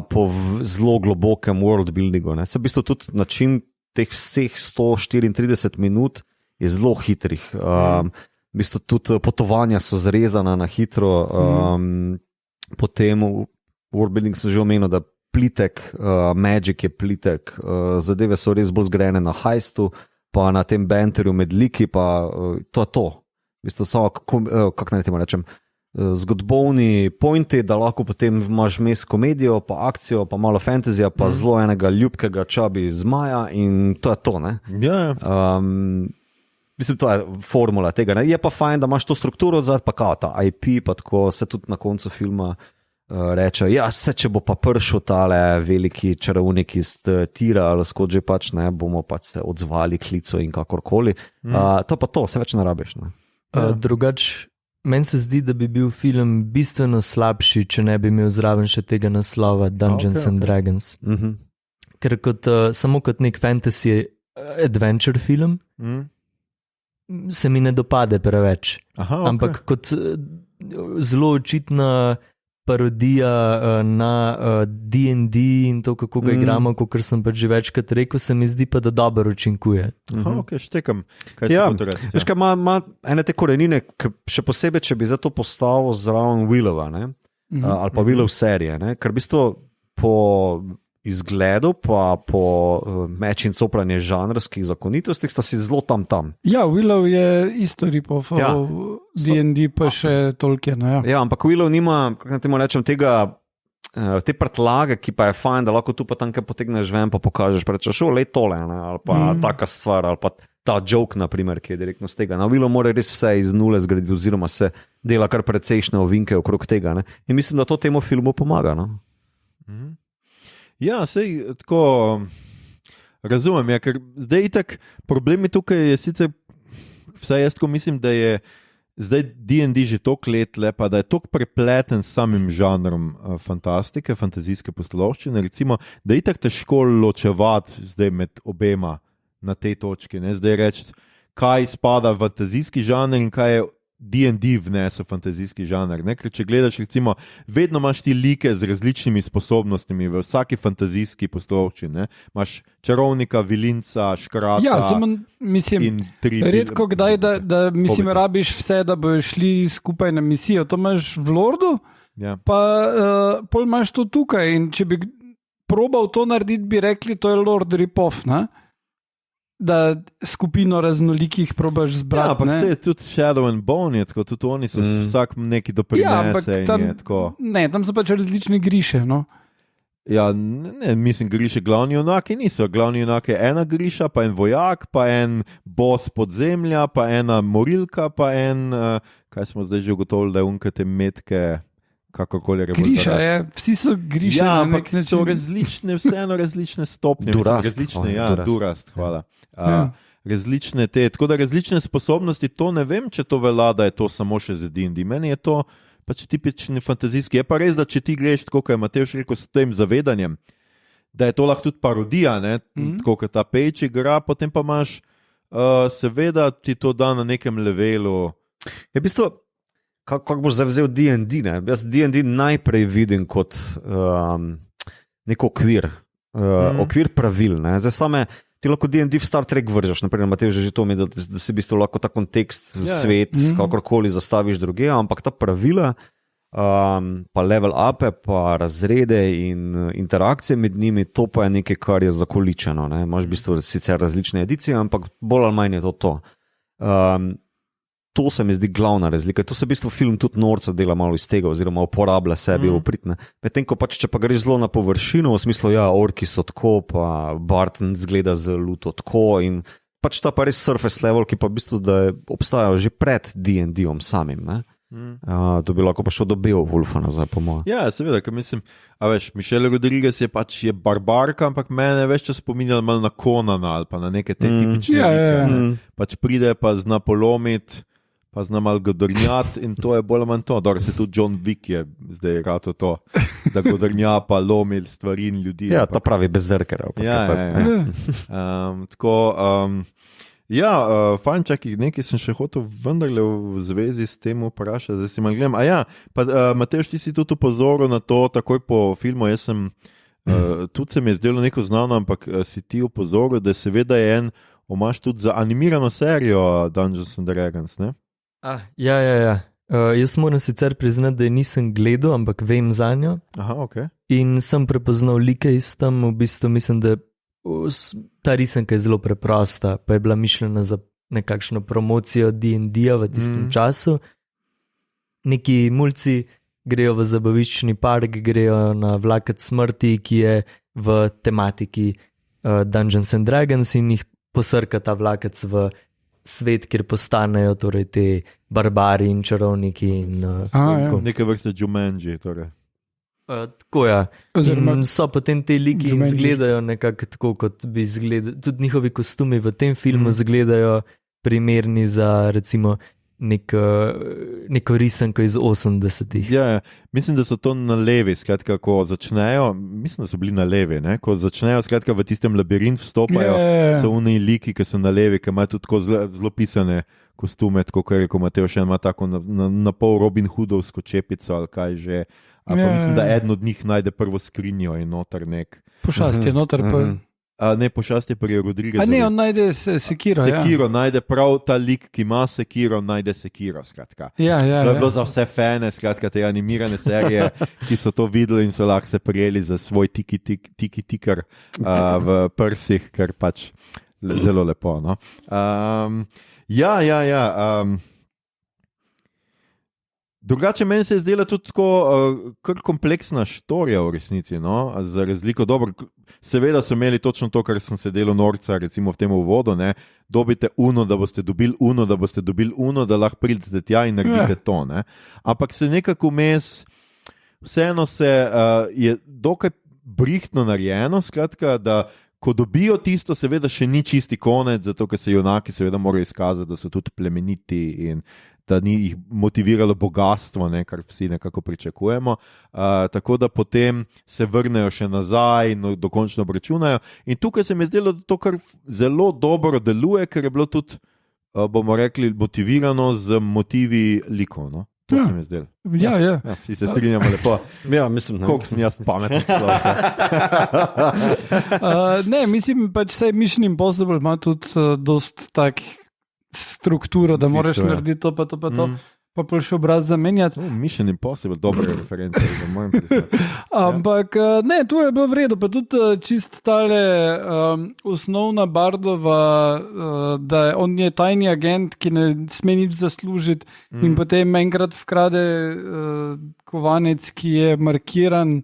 po zelo globokem worldbuildingu. Se v bistvu tudi način teh vseh 134 minut je zelo hitrih. V bistvu tudi potovanja so zrezana na hitro, potem worldbuilding sem že omenil, da plitek, magic je plitek, zadeve so res bolj zgrajene na hajstu, pa na tem banterju med liki, pa to je to. V bistvu samo, kako naj temu rečem, zgodbovni pointi, da lahko potem imaš vmes komedijo, pa akcijo, pa malo fantazija, pa zelo enega ljubkega čabi zmaja in to je to, ne? Ja. Mislim, to je formula tega. Ne? Je pa fajn, da imaš to strukturo odzad, pa kao ta IP, pa tako se tudi na koncu filma reče, ja, če bo pa prišel tale veliki čarovnik iz tira, ali skod že pač, ne, bomo pač se odzvali klico in kakorkoli. To pa to, se več ne rabiš. Ne? Drugač, meni se zdi, da bi bil film bistveno slabši, če ne bi imel zraven še tega naslova Dungeons and Dragons. Ker samo kot nek fantasy adventure film, se mi ne dopade preveč. Ampak kot zelo očitna parodija na D&D in to, kako ga igramo, kot sem pač že večkrat rekel, se mi zdi pa, da dobro učinkuje. Ok, štekam. Veš, kaj ima ene te korenine, še posebej, če bi za to postavil zraven Willova, ne? Ali pa Willov serije, ne? Ker v bistvu po izgledu, pa po meč in copranje žanrskih zakonitostih sta si zelo tam. Ja, Willow je isto ripofal, D&D pa še Tolkien. Ja, ampak Willow nima, kako temu rečem, te prtlage, ki pa je fajn, da lahko tu pa tam kaj potegneš ven, pa pokažeš, rečeš, lej tole, ne? Ali pa taka stvar, ali pa ta joke, naprimer, ki je direktno z tega. Na Willow mora res vse iz nule zgraditi, oziroma se dela kar precejšnje ovinke okrog tega. Ne? In mislim, da to temu filmu pomaga. No? Ja, sej tako razumem, ja, ker zdaj itak problemi tukaj je sicer, vsaj jaz tako mislim, da je zdaj D&D že toliko let lepa, da je toliko prepleten s samim žanrom fantastike, fantazijske pustolovščine, recimo, da je itak težko ločevati zdaj med obema na tej točki, ne, zdaj reči, kaj spada v fantazijski žanr in kaj je D&D vnese fantazijski žanr, ne? Ker če gledaš, recimo, vedno imaš ti like z različnimi sposobnostmi v vsaki fantazijski pustolovščini, imaš čarovnika, vilinca, škrata. Ja, mislim, redko kdaj, da mislim, rabiš vse, da bojo šli skupaj na misijo. To imaš v Lordu, pa pol imaš to tukaj in če bi probal to narediti, bi rekli, to je Lord Ripoff, ne? da skupino raznolikih probaš zbrati. Ja, ampak se je tudi Shadow and Bone, tako tudi oni so vsak neki doprinese. Tam so pač različne griše. No? Ja, ne, mislim, griše glavni junaki niso. Glavni junak je ena griša, pa en vojak, pa en boss podzemlja, pa ena morilka, pa en, kaj smo zdaj že ugotovili, da je unkate metke, kakorkoli revolvera. Griša je, vsi so griše. Ja, ampak so različne, vseeno različne stopnje. Durast. Durast, hvala. Različne te, tako da različne sposobnosti, to ne vem, če to velja, da je to samo še za D&D. Meni je to pač tipični fantazijski. Je pa res, da če ti greš, tako kot je Matevž rekel, s tem zavedanjem, da je to lahko tudi parodija, tako kot ta Page igra, potem pa imaš, seveda ti to da na nekem levelu. Je v bistvu, kako boš zdaj vzel D&D, ne? Jaz D&D najprej vidim kot nek okvir, okvir pravil, ne? Zdaj same, ti lahko D&D v Star Trek vržeš, naprimer, Matevž že to omenil, da si v bistvu lahko ta kontekst, svet, kakorkoli zastaviš druge, ampak ta pravila, pa level upe, pa razrede in interakcije med njimi, to pa je nekaj, kar je zakoličeno. Ne? Imaš v bistvu sicer različne edicije, ampak bolj ali manj je to. To se mi zdi glavna razlika. To se v bistvu film tudi norca dela malo iz tega, oziroma uporablja sebi opritne. Medtem ko pač, če pa greš zelo na površino, v smislu, ja, orki so tako, pa Barton zgleda zelo tako in pač ta pa res surface level, ki pa v bistvu da obstajajo že pred D&D-om samim, ne? To bi lahko pa šel do Beowulfa nazaj, po mojem. Ja, seveda, ker mislim, a veš, Michelle Rodriguez je pač je barbarka, ampak mene več čas spominjala malo na Conana ali pa na neke te tipične like. Pač pride pa zna polomiti, pa zna malo godrnjati in to je bolj ali manj to. Dobro, se tudi John Wick je zdaj rato to, da godrnja pa lomi stvari in ljudi. Ja, ta pravi bezerker. Fajn, čakaj, nekaj sem še hotel vendarle v zvezi s tem vprašati, zdaj si malo gledam. Matevž, ti si tudi upozoril na to, takoj po filmu, jaz sem, tudi se mi je zdelo neko znano, ampak si ti upozoril, da seveda je en omaž tudi za animirano serijo Dungeons and Dragons, ne? Ja. Jaz moram sicer priznati, da je nisem gledal, ampak vem za njo. Aha, ok. In sem prepoznal like iz tam, v bistvu mislim, da ta risanka je zelo preprosta, pa je bila mišljena za nekakšno promocijo D&D-ja v tistem času. Neki mulci grejo v zabaviščni park, grejo na vlakec smrti, ki je v tematiki Dungeons and Dragons in jih posrka ta vlakec v svet, kjer postanejo torej te barbari in čarovniki. Neke vrste Jumanji, torej. Tako je. In so potem te liki in izgledajo nekako tako, kot bi izgledali. Tudi njihovi kostumi v tem filmu izgledajo primerni za recimo neko risanko iz 80-ih. Ja, mislim, da so to na levi, skratka, ko začnejo, mislim, da so bili na levi, ne? Ko začnejo, skratka, v tistem labirint vstopajo, so oni liki, ki so na levi, ki imajo tudi tako zelo pisane kostume, tako kot je rekel Matevž, ima tako na pol Robin Hoodovsko čepico ali kaj že. Mislim, da eden od njih najde prvo skrinjo in noter nek. Pošast je noter prvi. Ne, pošast je pri Rodriguezu. Ne, on najde sekiro. Sekiro, najde prav ta lik, ki ima sekiro, najde sekiro, skratka. To je bilo za vse fane, skratka, te animirane serije, ki so to videli in so lahko se prijeli za svoj tiki-tikar v prsih, ker pač zelo lepo, no. Drugače, meni se je zdela tudi tako kar kompleksna štorija v resnici, no? Za razliko, dobro, seveda so imeli točno to, kar sem se delal norca, recimo v tem uvodu, ne? Dobite uno, da boste dobili uno, da boste dobili uno, da lahko pridete tja in naredite to, ne? Ampak se nekako vmes, vseeno se je dokaj brihtno narejeno, skratka, da ko dobijo tisto, seveda še ni čisti konec, zato ker se junaki seveda morajo izkazati, da so tudi plemeniti in da ni jih motiviralo bogatstvo, ne, kar vsi nekako pričakujemo. Tako da potem se vrnejo še nazaj in dokončno obračunajo. In tukaj se mi je zdelo, da to kar zelo dobro deluje, ker je bilo tudi, bomo rekli, motivirano z motivi likov. No? To se mi je zdelo. Ja. Vsi se strinjamo lepo. Ja, mislim, koliko sem jaz pameten človek. Ne, mislim, pač vse Mission Impossible ima tudi dost takih strukturo, da moraš narediti to, pa to. pa pol še obraz zamenjati. Mission Impossible, dobre reference, za mojem priznanju. Ampak ne, to je bilo v redu, pa tudi čist tale osnovna Bardova, da on je tajni agent, ki ne sme nič zaslužiti in potem enkrat vkrade kovanec, ki je markiran.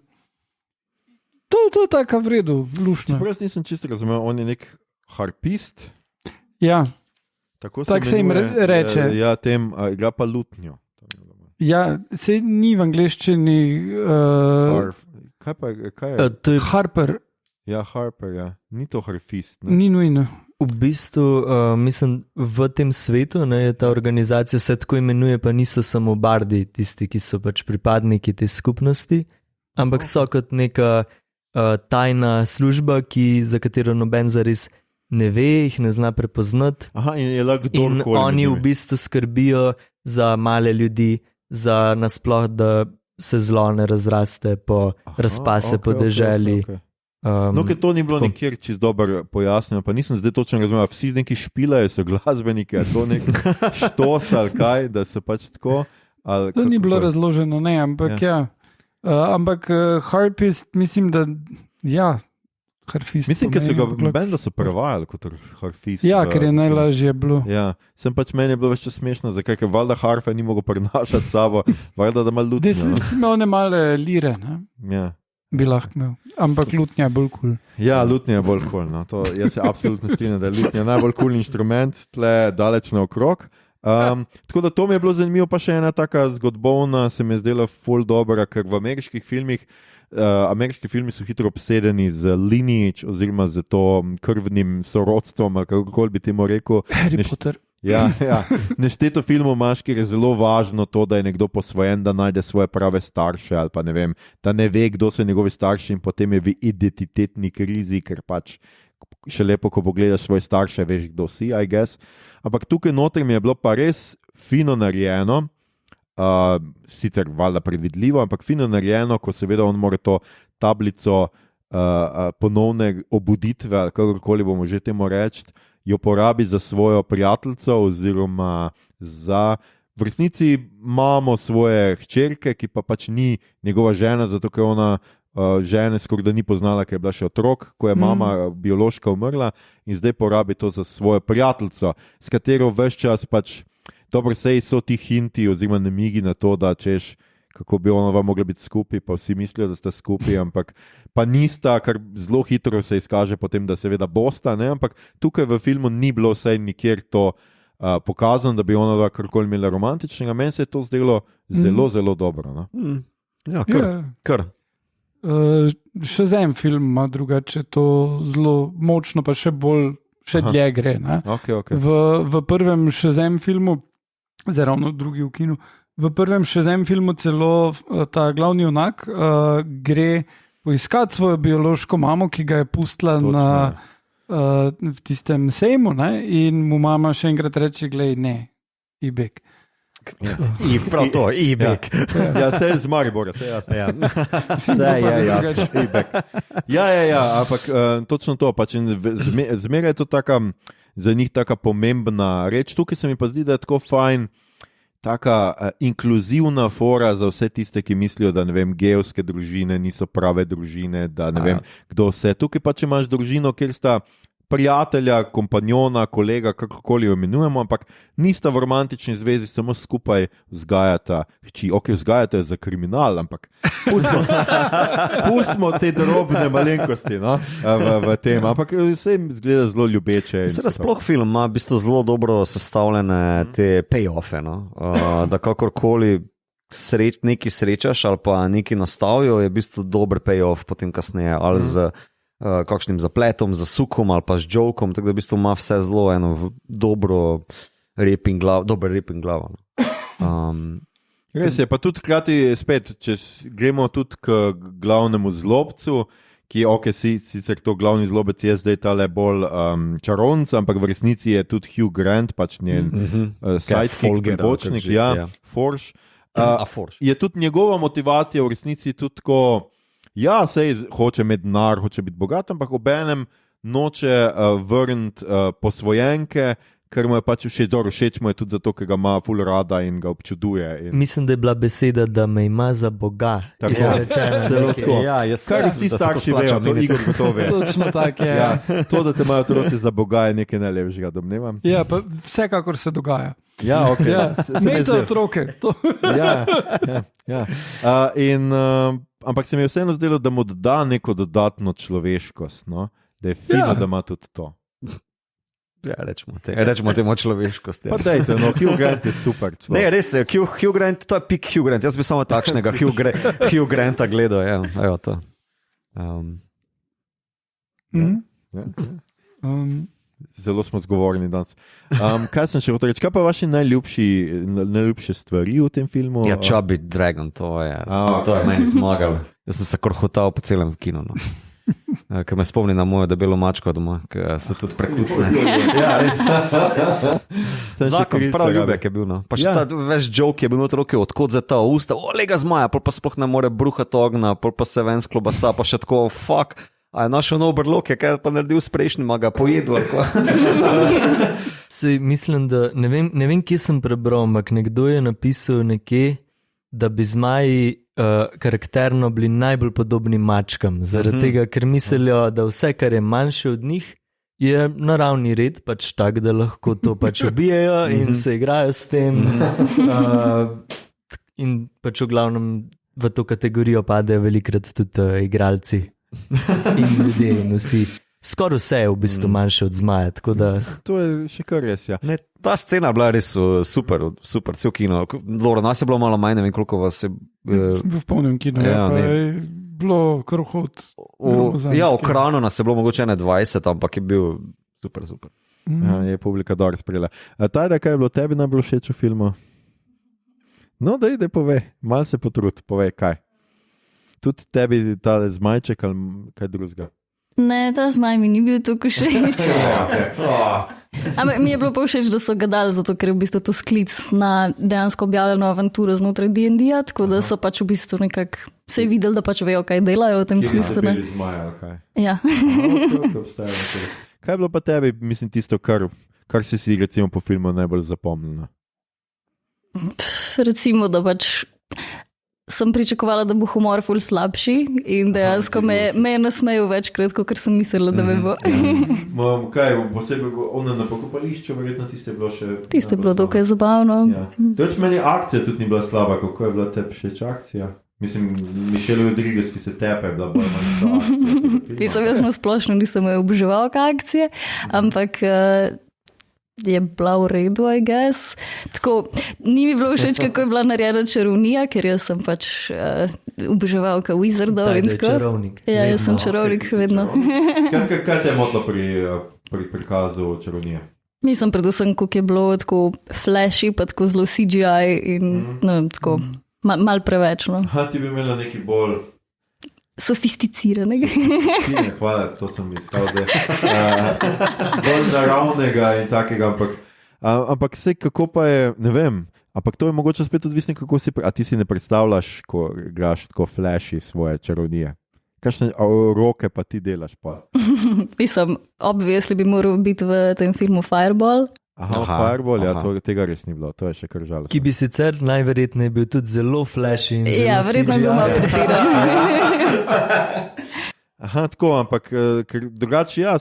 To je tako v redu, lušno. Čeprav jaz nisem čisto razumel, on je nek harpist. Ja. Tako se jim reče. Ja, tem igra pa lutnjo. Ja, se ni v angleščini. Kaj je? To je Harper. Ja, Harper, ja. Ni to harpist. Ne? Ni nujno. v bistvu, mislim, v tem svetu, ne, ta organizacija se tako imenuje, pa niso samo bardi, tisti, ki so pač pripadniki te skupnosti, ampak so kot neka tajna služba, za katero noben zares ne ve, jih ne zna prepoznati. Aha, in oni v bistvu skrbijo za male ljudi, za nasploh, da se zlo ne razraste razpase po deželi. Okay. No, ker to ni bilo nikjer čist dobro pojasnjeno, pa nisem zdaj točno razumel, vsi neki špilajo, so glasbeniki, je to nek štos ali kaj, da so pač tako. To ni bilo razloženo, ne, ampak ja. Ampak harpist, mislim, da ja, harfist. Mislim, ker so ga benda so prevajali kot harfist. Ja, ker je najlažje bilo. Ja, sem pač meni je bilo več čas smešno, zakaj, ker valjda harfe ni mogel prenašati sabo, valjda da ima lutnjo. Si imel one male lire, ne? Ja. Bi lahko imel, ampak lutnja je bolj kul. Ja, lutnja je bolj kul, no. Jaz se absolutno strinjam, da je lutnja najbolj kul inštrument, tle daleč naokrog. Tako da to mi je bilo zanimivo, pa še ena taka zgodbovna se mi je zdela ful dobra, ker v ameriških filmih, ameriški filmi so hitro obsedeni z lineage oziroma z to krvnim sorodstvom, ali kako bi temu rekel. Harry Potter. Ja, nešteto filmov imaš, kjer je zelo važno to, da je nekdo posvojen, da najde svoje prave starše ali pa ne vem, da ne ve, kdo so njegovi starši in potem je v identitetni krizi, ker pač še lepo, ko pogledaš svoje starše, veš, kdo si, I guess. Ampak tukaj noter mi je bilo pa res fino narejeno, sicer valjda predvidljivo, ampak fino narejeno, ko seveda on mora to tablico ponovne obuditve, ali kakorkoli bomo že temu reči, jo porabi za svojo prijateljico oziroma za... V resnici imamo svoje hčerke, ki pa pač ni njegova žena, zato ker ona žene skoraj da ni poznala, ker je bila še otrok, ko je mama biološka umrla in zdaj porabi to za svojo prijateljico, s katero ves čas pač, dobro sej so ti hinti oziroma namigi na to, da češ, kako bi ona mogla biti skupaj, pa vsi mislijo, da sta skupaj, ampak pa nista, kar zelo hitro se izkaže potem, da seveda bosta, ne? Ampak tukaj v filmu ni bilo vsaj nikjer to pokazano, da bi ona karkoli imela romantičnega. Meni se je to zdelo zelo, zelo dobro. No? Ja, kar. Še za en film ima drugače to zelo močno, pa še dlje gre. Okay. V prvem še za en filmu, zdaj ravno drugi v kinu, v prvem še za en filmu celo ta glavni junak gre poiskati svojo biološko mamo, ki ga je pustila v tistem sejmu, ne? In mu mama še enkrat reče, glej, ne, Ibek. Ja. Prav to, Ibek. Ja, se je z Maribora, se je jasno. Ja. Se je jasno, Ibek. Ja, ampak točno to, pač zmeraj je to taka, za njih taka pomembna reč. Tukaj se mi pa zdi, da je tako fajn, taka inkluzivna fora za vse tiste, ki mislijo, da ne vem, gejevske družine niso prave družine, da ne vem, kdo vse. Tukaj pa, če imaš družino, kjer sta prijatelja, kompanjona, kolega, kakorkoli jo imenujemo, ampak nista v romantični zvezi, samo skupaj vzgajata hči. Ok, vzgajata je za kriminal, ampak pustimo te drobne malenkosti, no, v tem, ampak vse jim zgleda zelo ljubeče. Sploh film ima v bistvu zelo dobro sestavljene te pay-offe, no? Da kakorkoli nekaj srečaš ali pa nekaj nastavijo, je v bistvu dober pay-off potem kasneje, ali z kakšnim zapletom, zasukom ali pa z jokom, tako da v bistvu ima vse zelo eno dobro reping glavo. Res je, pa tudi hkrati spet, če gremo tudi k glavnemu zlobcu, ki je sicer to glavni zlobec je zdaj tale bolj čarovnic, ampak v resnici je tudi Hugh Grant, pač njen sidekick, bočnik, Forge. Je tudi njegova motivacija v resnici tudi tako, ja, sej hoče imeti denar, hoče biti bogat, ampak obenem noče vrniti posvojenke, ker mu je pač všeč mu je tudi zato, ker ga ima ful rada in ga občuduje. Mislim, da je bila beseda, da me ima za Boga. Tako, zelo tako. Ja, kar vsi starši vejo, to Igor gotovo ve. Točno tako je. Ja, to, da te imajo otroci za Boga, je nekaj najlepšega, domnevam. Ja, pa vsekakor se dogaja. Ja, ok. Imejte otroke. Ampak se mi je vseeno zdelo, da mu da neko dodatno človeškost, no? Da je fino, da ima tudi to. Ja, rečemo temu človeškosti. Pa dejte, no, Hugh Grant je super človek. Ne, res je, Hugh Grant, to je pik Hugh Grant. Jaz bi samo takšnega Hugh Granta gledal. Evo to. Zelo smo zgovorni danes. Kaj sem še hotel reči? Kaj pa vaši najljubše stvari v tem filmu? Ja, Chubby Dragon, to je meni zmagal. Jaz sem se korhotal po celem kinu. No. Ker me spomni na mojo debelo mačko doma, ki se tudi prekucne. Ja, res. Zakon prav ljubek je bil. No. Pa še ta več joke je bil not roke, odkot za ta usta, lega zmaja, pol pa sploh ne more bruhati ogna, pol pa se ven sklobasa, pa še tako, fuck. A je našel nov brlok, kaj je pa naredil s prejšnjim, ga pojedel. Mislim, da ne vem, kje sem prebral, ampak nekdo je napisal nekje, da bi zmaji karakterno bili najbolj podobni mačkam, zaradi tega, ker mislijo, da vse, kar je manjše od njih, je naravni red, pač tak, da lahko to pač ubijajo in se igrajo s tem. In pač v glavnem v to kategorijo padejo velikrat tudi igralci. In ljudje in vsi. Skoraj vse je v bistvu manjše od zmaja. Da... To je še kar res, ja. Ne, ta scena je bila res super, cel kino. Dobro, nas je bilo malo manj, ne vem koliko vas je... Sem bil v polnem kinu, je bilo krhot. Ja, v Kranu nas je bilo mogoče 20, ampak je bil super. Ja, je publika dobro sprejela. Tajda, kaj je bilo tebi najbolj všeč v filmu? No, daj povej, malo se potrud, povej kaj. Tudi tebi ta zmajček ali kaj drugega? Ne, ta zmaj mi ni bil tako všeč. Ampak mi je bilo pa všeč, da so ga dali, zato ker je v bistvu to sklic na dejansko objavljeno avanturo znotraj D&D-ja, tako da so pač v bistvu nekako se je videli, da pač vejo, kaj delajo v tem smislu. Kje je zmaja, ali kaj? Ja. Kaj je bilo pa tebi, mislim, tisto, kar si recimo po filmu najbolj zapomnila? Recimo, da pač sem pričakovala, da bo humor ful slabši in dejansko me je nasmejal večkrat, kot sem mislila, da me bo. Kaj, posebej ona na pokopališču, verjetno tiste je bilo še... Tiste je bilo dokaj zabavno. Ja. Toč meni akcija tudi ni bila slaba, kako je bila tebi všeč akcija? Mislim, Michelle Rodriguez, ki se tepe, je bila bolj manj akcija. Pisal, jaz na splošno nisem oboževal akcije, ampak... je bila v redu, I guess. Tako, ni mi bilo všeč, kako je bila narejena čarovnija, ker jaz sem pač oboževalka wizardov in tako. Čarovnik. Ja, jaz sem čarovnik vedno. Kaj te je motilo pri prikazu čarovnije? Mislim predvsem, kako je bilo tako flashy, pa tako zelo CGI in ne vem, tako mal preveč. No. Ti bi imela neki bolj... Sofisticiranega. Hvala, to sem iskal. Bolj naravnega in takega, ampak se kako pa je, ne vem, ampak to je mogoče spet odvisno, kako si, a ti si ne predstavljaš, ko igraš tako flashy svoje čarovnije. Kakšne roke pa ti delaš pa? Mislim, obviously bi moral biti v tem filmu Fireball. Fireball, ja, tega res ni bilo, to je še kar žalostno. Ki bi sicer najverjetneje bil tudi zelo flashy in zelo verjetno bi bil malo pretiran. Tako, ampak drugače, ja,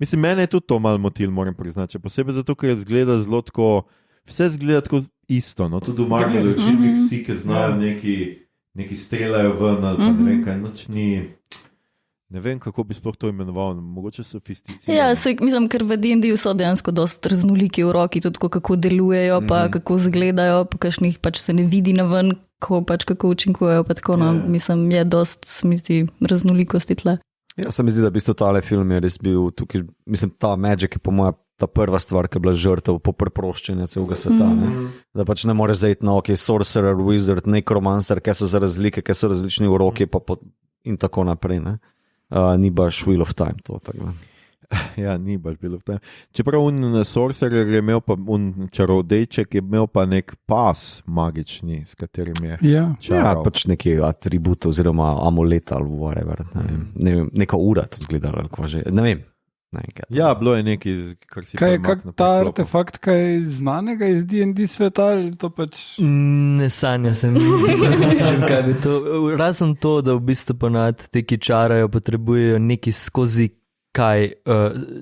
mislim, mene je tudi to malo motil, moram priznati, posebej zato, ker je zgleda zelo tako, vse zgleda tako isto, no, tudi v Marvelu, vsi, ki znajo neki streljajo ven, ali pa ne vem kaj, noč ni... Ne vem, kako bi sploh to imenoval, mogoče sofisticirano. Ja, mislim, ker v D&D-ju so dejansko dost raznoliki v roki, tudi kako delujejo, pa kako izgledajo, pa kakšnih pač se ne vidi na ven, kako učinkujejo, pa tako, no, mislim, je dost, se mi zdi, raznolikosti tle. Ja, se mi zdi, da v bistvu tale film je res bil tukaj, mislim, ta Magic je po moja ta prva stvar, ki je bila žrtev po preproščenju celega sveta, ne? Da pač ne more zajeti na ok, sorcerer, wizard, necromancer, kaj so za razlike, kaj so različni uroki in tako naprej, ne? Ni baš Wheel of Time to, tako. Ja, ni baš Wheel of Time. Čeprav sorcerer je imel pa čarodejček, je imel pa nek pas magični, s katerim je čaral. Ja, pač neki atribut oziroma amulet ali whatever, ne vem, neka ura to izgledala, ali kva že, ne vem. Ja, bilo je nekaj, kar si Kaj je premaknil ta po klopu. artefakt, kaj znanega iz D&D sveta ali to pač... Ne sanja sem, vem, kaj bi to. Razen to, da v bistvu ponavadi te, ki čarajo, potrebujejo neki skozi kaj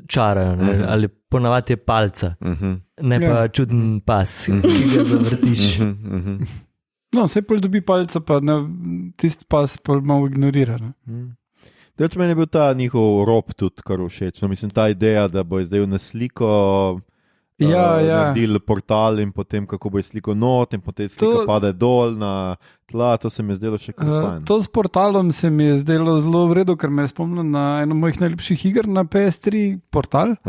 čarajo, ne? Ali ponavadi je palca, ne pa čuden pas, ki ga zavrtiš. No, vse pol dobi palca, pa tisti pas pol malo ignorira. Deč meni je bil ta njihov rob tudi kar všeč. No, mislim, ta ideja, da bo zdaj na sliko naredili portal in potem kako bo sliko not in potem slika pade dol na tla, to se mi je zdelo še kar fajn. To s portalom se mi je zdelo zelo v redu, ker me je spomnil na eno mojih najljubših iger na PS3, Portal.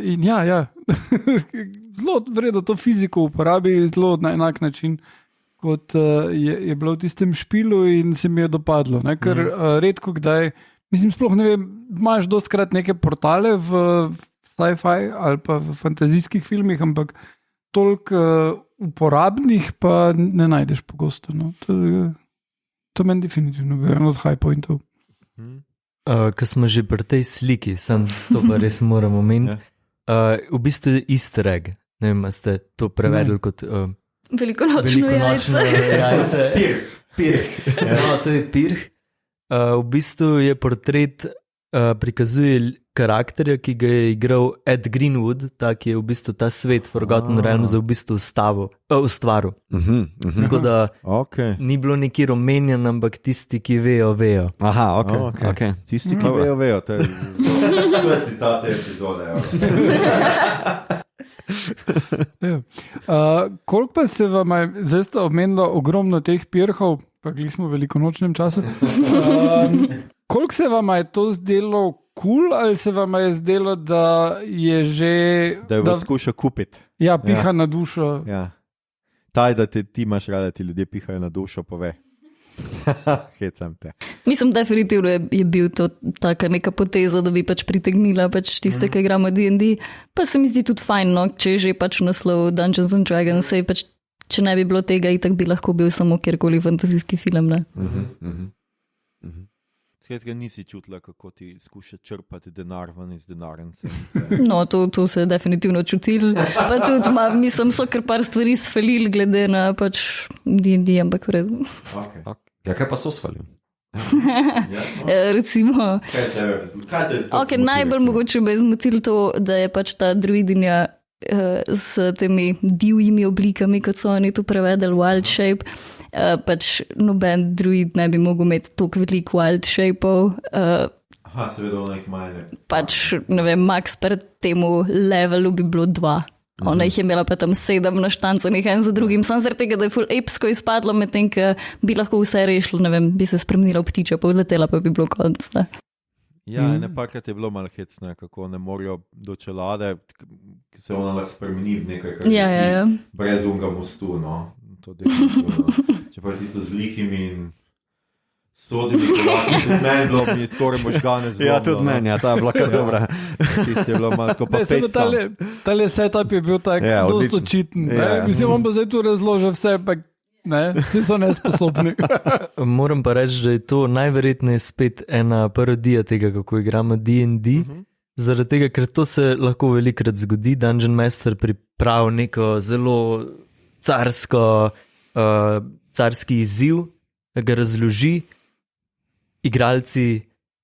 In ja, zelo v redu to fiziko uporabi zelo na enak način, kot je bilo v tistem špilu in se mi je dopadlo. Ne? Ker redko kdaj, mislim, sploh ne vem, imaš dostkrat neke portale v sci-fi ali pa v fantazijskih filmih, ampak toliko uporabnih pa ne najdeš pogosto. No? To meni definitivno bil en od high pointov. Ko smo že pri tej sliki, sam to pa res moram omeniti, v bistvu je easter egg. Ne vem, ste to prevedli kot... Velikonočno jajce. Pirh. No, to je pirh. V bistvu je portret, prikazuje karakterja, ki ga je igral Ed Greenwood, tak je v bistvu ta svet Forgotten Realms v bistvu ustvaril. Tako da ni bilo nikjer omenjen, ampak tisti, ki vejo. Aha, ok. Tisti, ki vejo, to je citat te epizode. Koliko pa se vam je, zdaj ste omenili ogromno teh pirhov, pa gli smo v velikonočnem času, koliko se vam je to zdelo cool, ali se vam je zdelo, da je že... Da jo skuša kupiti. Ja, piha na dušo. Ja. Taj, da ti imaš rada, ti ljudje pihajo na dušo, pove. Hecam te. Mislim, definitivno je bil to taka neka poteza, da bi pač pritegnila pač tiste, ki igramo D&D. Pa se mi zdi tudi fajn, no, če je že pač naslov Dungeons and Dragons, sej pač, če ne bi bilo tega, itak bi lahko bil samo kjerkoli fantazijski film, ne? Skratka, nisi čutila, kako ti skuša črpati denar ven iz denarnice. No, to se je definitivno čutil. Pa tudi, mislim, so kar par stvari sfalili glede na pač D&D, ampak v redu. Ja, kaj pa so sfalili? Recimo... najbolj mogoče me je zmotil to, da je pač ta druidinja s temi divjimi oblikami, kot so oni to prevedeli, wild shape. Pač noben druid ne bi mogel imeti toliko veliko wild shapeov. Seveda ona jih manj. Pač, ne vem, max pred temu levelu bi bilo 2. Ona jih je imela pa tam 7 naštancanih en za drugim, samo zaradi tega, da je ful epsko izpadlo, medtem, ko bi lahko vse rešilo, ne vem, bi se spremenila v ptiča, pa odletela, pa bi bilo konc. Ja, nekajkrat je bilo malo hecno, kako ne morajo do čelade, ki se ona lahko spremeni v nekaj, kar je brez unga mostu, no. Čeprav tisto z lihimi in sodimi kolaki, tudi meni bilo, mi skoraj možgane zlomno. Ja, tudi meni, ta je bila kar dobra. Tisto je bilo malo tako pa pet sam. Tale setup je bil tak dost očiten. Mislim, on pa zdaj tu razložil vse, pa ne, vsi so nesposobni. Moram pa reči, da je to najverjetneje spet ena parodija tega, kako igramo D&D. Zaradi tega, ker to se lahko velikrat zgodi, Dungeon Master pripravi neko zelo carski izziv, da ga razloži, igralci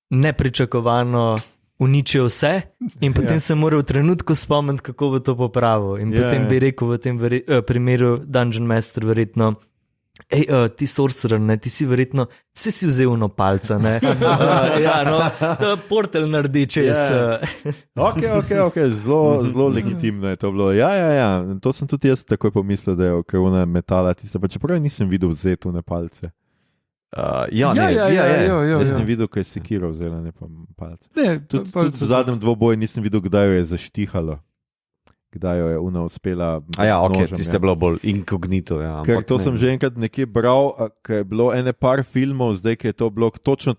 nepričakovano uničijo vse in potem se mora v trenutku spomniti, kako bo to popravil. In potem bi rekel v tem primeru Dungeon Master verjetno, ti sorcerer, ne, ti si verjetno, vse si vzel eno palca, ne. To portal naredi čez. Ok, zelo legitimno je to bilo. Ja, to sem tudi jaz takoj pomislil, da je ona metala tiste, pa čeprav nisem videl vzeti one palce. Jaz sem videl, kaj je sekiro vzela, ne pa palce. Tudi v zadnjem dvoboju nisem videl, kdaj jo je zaštihalo. Kdaj jo je ona uspela. Tiste bilo bolj inkognito. Ker to sem že enkrat nekje bral, ker je bilo ene par filmov, zdaj, ker je to bilo točno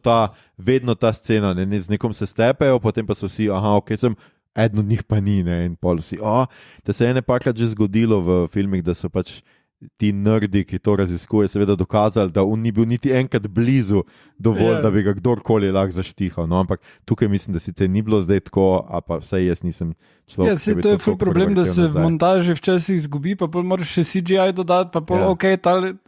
vedno ta scena, ne, z nekom se stepejo, potem pa so vsi, sem, eden od njih pa ni, ne, in pol vsi, da se je ene parkrat že zgodilo v filmih, da so pač ti nerdi, ki to raziskuje, seveda dokazali, da on ni bil niti enkrat blizu dovolj, da bi ga kdorkoli lahko zaštihal. No, ampak tukaj mislim, da sicer ni bilo zdaj tako, a pa vsaj jaz nisem človek. Ja, to je ful problem, da se v montaži včasih izgubi, pa pol moraš še CGI dodati, pa pol,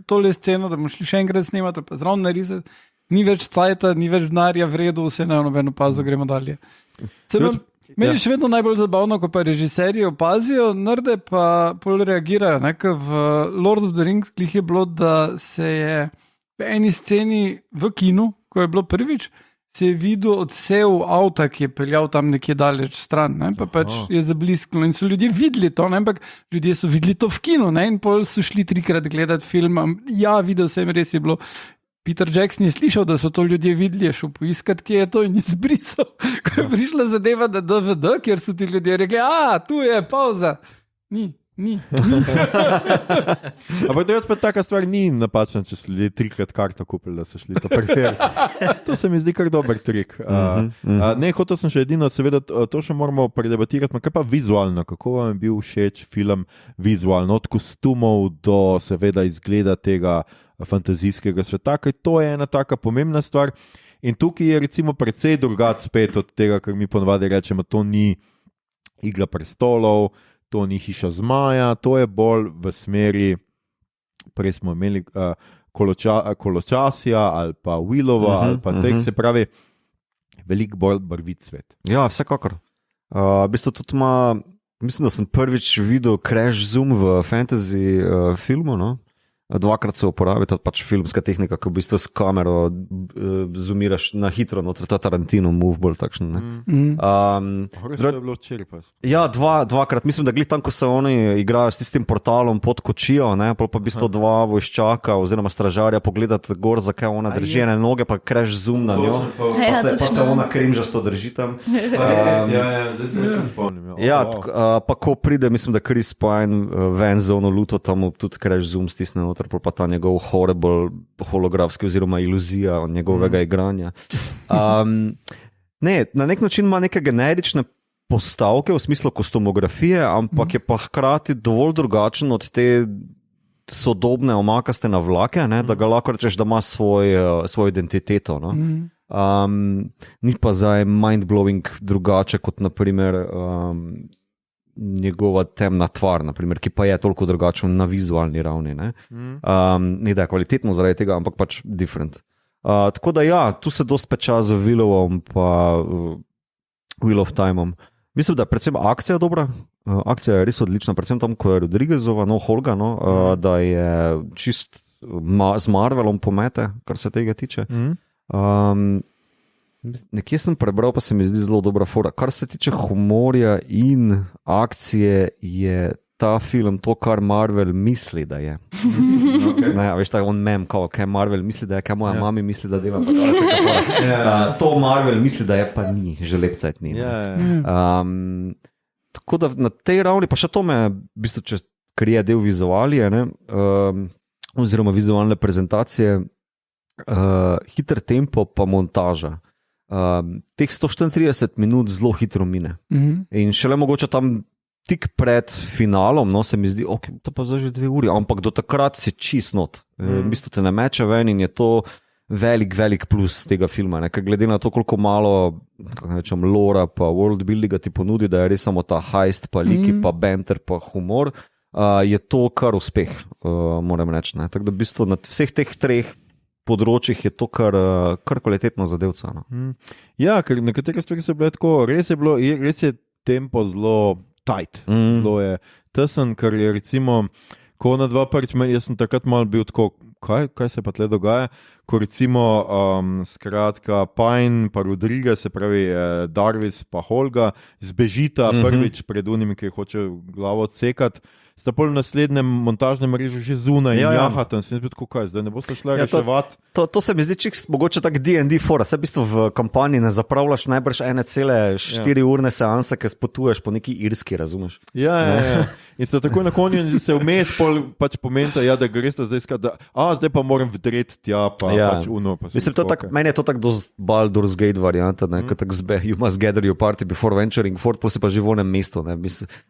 tole sceno, da bomo šli še enkrat snemati, pa zraven narisati. Ni več cajta, ni več denarja, v redu, vse na nobeno pazo, gremo dalje. Meni je še vedno najbolj zabavno, ko pa režiserji opazijo, nerde pa pol reagirajo. V Lord of the Rings je bilo, da se je v eni sceni v kinu, ko je bilo prvič, se je videl odsev avta, ki je peljal tam nekje daleč stran, pa pač je zabliskalo in so ljudje videli to, ampak ljudje so videli to v kinu in pol so šli 3-krat gledati film. Ja, videl sem, res je bilo. Peter Jackson je slišal, da so to ljudje videli, je šel poiskati, kje je to in je zbrisal. Ko je prišla zadeva na DVD, kjer so ti ljudje rekli, tu je pauza. Ni. Ampak to je pa taka stvar, ni napačna, če so ljudje 3-krat karto kupili, da so šli to preveriti. To se mi zdi kar dober trik. Hotel sem še edino, seveda to še moramo predebatirati, kaj pa vizualno, kako vam je bil všeč film vizualno, od kostumov do seveda izgleda tega fantazijskega sveta, ker to je ena taka pomembna stvar in tukaj je recimo precej drugače spet od tega, kar mi ponavadi rečemo, to ni Igra prestolov, to ni Hiša zmaja, to je bolj v smeri, prej smo imeli Koločasja ali pa Willova ali pa tek, se pravi veliko bolj barvit svet. Ja, vsekakor. V bistvu tudi mislim, da sem prvič videl crash zoom v fantasy filmu, no? 2-krat se uporabi, to je pač filmska tehnika, ko v bistvu s kamero zoomiraš na hitro, to je Tarantino move bolj takšen. Res je bilo včeraj pa. Ja, 2-krat, mislim, da glih tam, ko se oni igrajo s tistim portalom pod kočijo, pa v bistvu 2 vojščaka oziroma stražarja pogledati gor, zakaj ona drži ene noge, pa crash zoom na njo, pa se ona krimžasto drži tam. Zdaj se nekaj spomnim. Ja, pa ko pride, mislim, da Chris Pine ven za ono luto, tam tudi crash zoom stisne noter, pa ta njegov horrible holografski oziroma iluzija njegovega igranja. Na nek način ima neke generične postavke v smislu kostumografije, ampak je pa hkrati dovolj drugačen od te sodobne omakaste navlake, da ga lahko rečeš, da ima svojo identiteto. No? Ni pa zdaj mind-blowing drugače kot naprimer njegova temna tvar, naprimer, ki pa je toliko drugačen na vizualni ravni. Ni da je kvalitetno zaradi tega, ampak pač different. Tako da ja, tu se dost peča z Willovom pa Wheel of Timeom. Mislim, da je predvsem akcija dobra, akcija je res odlična, predvsem tam, ko je Rodriguezova, Holga, da je čist z Marvelom pomete, kar se tega tiče. Nekje sem prebral, pa se mi zdi zelo dobra fora. Kar se tiče humorja in akcije, je ta film to, kar Marvel misli, da je. Veš, ta on mem, kaj Marvel misli, da je, kaj moja mami misli, da dela. To Marvel misli, da je, pa ni, že lepcajt ni. Tako da na tej ravni, pa še to me, v bistvu, ker je del vizualije, oziroma vizualne prezentacije, hiter tempo pa montaža. Teh 134 minut zelo hitro mine. In šele mogoče tam tik pred finalom, se mi zdi, to pa zdaj že 2 uri, ampak do takrat si čist not. V bistvu te ne meče ven in je to velik plus tega filma. Ker glede na to, koliko malo lora pa worldbuildinga ti ponudi, da je res samo ta heist, pa liki, pa banter, pa humor, je to kar uspeh, moram reči. Tako da v bistvu na vseh teh 3 področjih je to kar kvalitetno zadevca. Ja, ker nekatere stvari so bile tako, res je tempo zelo tight, zelo je tesen, ker je recimo, ko na 2 prvič, jaz sem takrat malo bil tako, kaj se pa tle dogaja, ko recimo skratka Pine pa Rodriguez, se pravi Darvis pa Holga, zbežita prvič pred unimi, ki hoče glavo odsekati, sta pol v naslednjem montažnem mrežu že zunaj in jahata, in se ne bi tako kaj, zdaj ne boste šla reševati. To se mi zdi mogoče tak D&D fora, se v bistvu v kampanji ne zapravljaš najbrž 1,4 urne seanse, ki spotuješ po neki Irski, razumeš? Ja. In se tako na konju se vmes pač pomenta, da greš zdaj iskati, zdaj pa moram vdreti tja, pa pač uno. Mislim, meni je to tak dost Baldur's Gate varianta, ko tak you must gather your party before venturing forth, pa se pa že v onem mestu.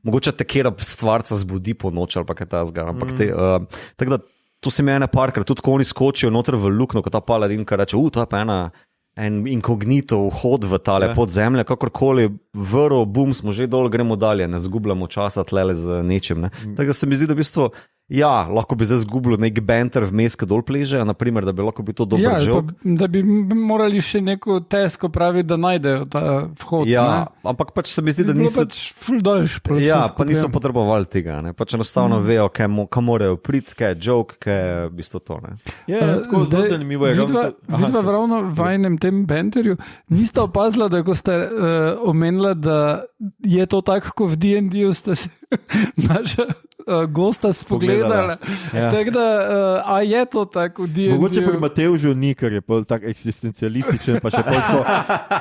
Mogoče te kera stvarca zbudi ljudi po noč ali pa kaj tasga. Ampak tako da to se mi ene parkrat, tudi ko oni skočijo noter v lukno, ko ta paladinka reče, to je pa en inkognito vhod v tale podzemlje, kakorkoli, vrlo, bum, smo že dol, gremo dalje, ne zgubljamo časa tlele z nečim. Ne. Tako da se mi zdi, da v bistvu lahko bi zdaj zgubilo nek banter vmes, ko dol pleže, naprimer, da bi lahko bi to dober joke. Da bi morali še neko tesko praviti, da najdejo ta vhod. Ampak pač se mi zdi, da niso... pač ful daljš proces. Pa niso potrebovali tega, ne. Pač enostavno vejo, kam morajo priti, kaj je joke, kaj je v bistvu to, ne. Tako zelo zanimivo je. Vidva ravno v enem tem banterju nista opazila, da ko ste omenila, da je to tako, ko v D&D-u ste se naša gosta spogledala. Tako da, a je to tako v D&D-u? Mogoče pri Matevžu ni, ker je bolj tak eksistencialističen, pa še tako,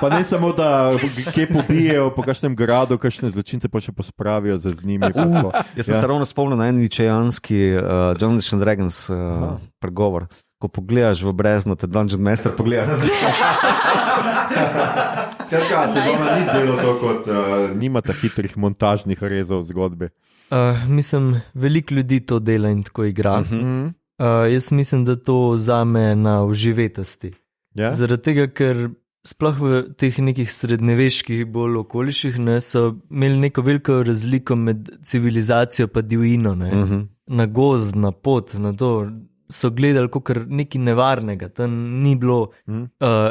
pa ne samo, da kje pobijejo po kakšnem gradu, kakšne zločince pa še pospravijo za z njimi. Jaz sem se ravno spomnil na en ničejanski Dungeons & Dragons pregovor. Ko pogledaš v brezno, te Dungeon Master pogleda nazaj. Skratka, se vam ni zdelo to, kot nimate hitrih montažnih rezov zgodbe? Mislim, veliko ljudi to dela in tako igra. Jaz mislim, da to vzame na uživetosti. Zaradi tega, ker sploh v teh nekih srednjeveških bolj okoliših so imeli neko veliko razliko med civilizacijo pa divjino. Na gozd, na pot, na to so gledali kot nekaj nevarnega, tam ni bilo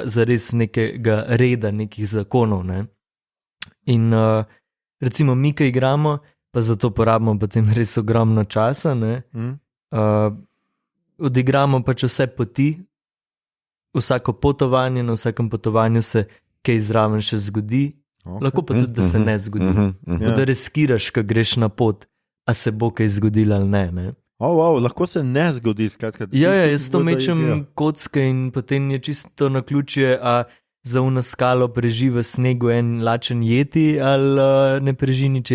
zares nekega reda, nekih zakonov. Ne? In recimo mi, ki igramo, pa zato porabimo potem res ogromno časa, odigramo pač vse poti, vsako potovanje, na vsakem potovanju se kaj zraven še zgodi, lahko pa tudi, da se ne zgodi. Da riskiraš, ko greš na pot, a se bo kaj zgodilo ali ne. Lahko se ne zgodi. Jaz to mečem kocke in potem je čisto naključje, a za uno skalo preži v snegu en lačen jeti ali ne preži nič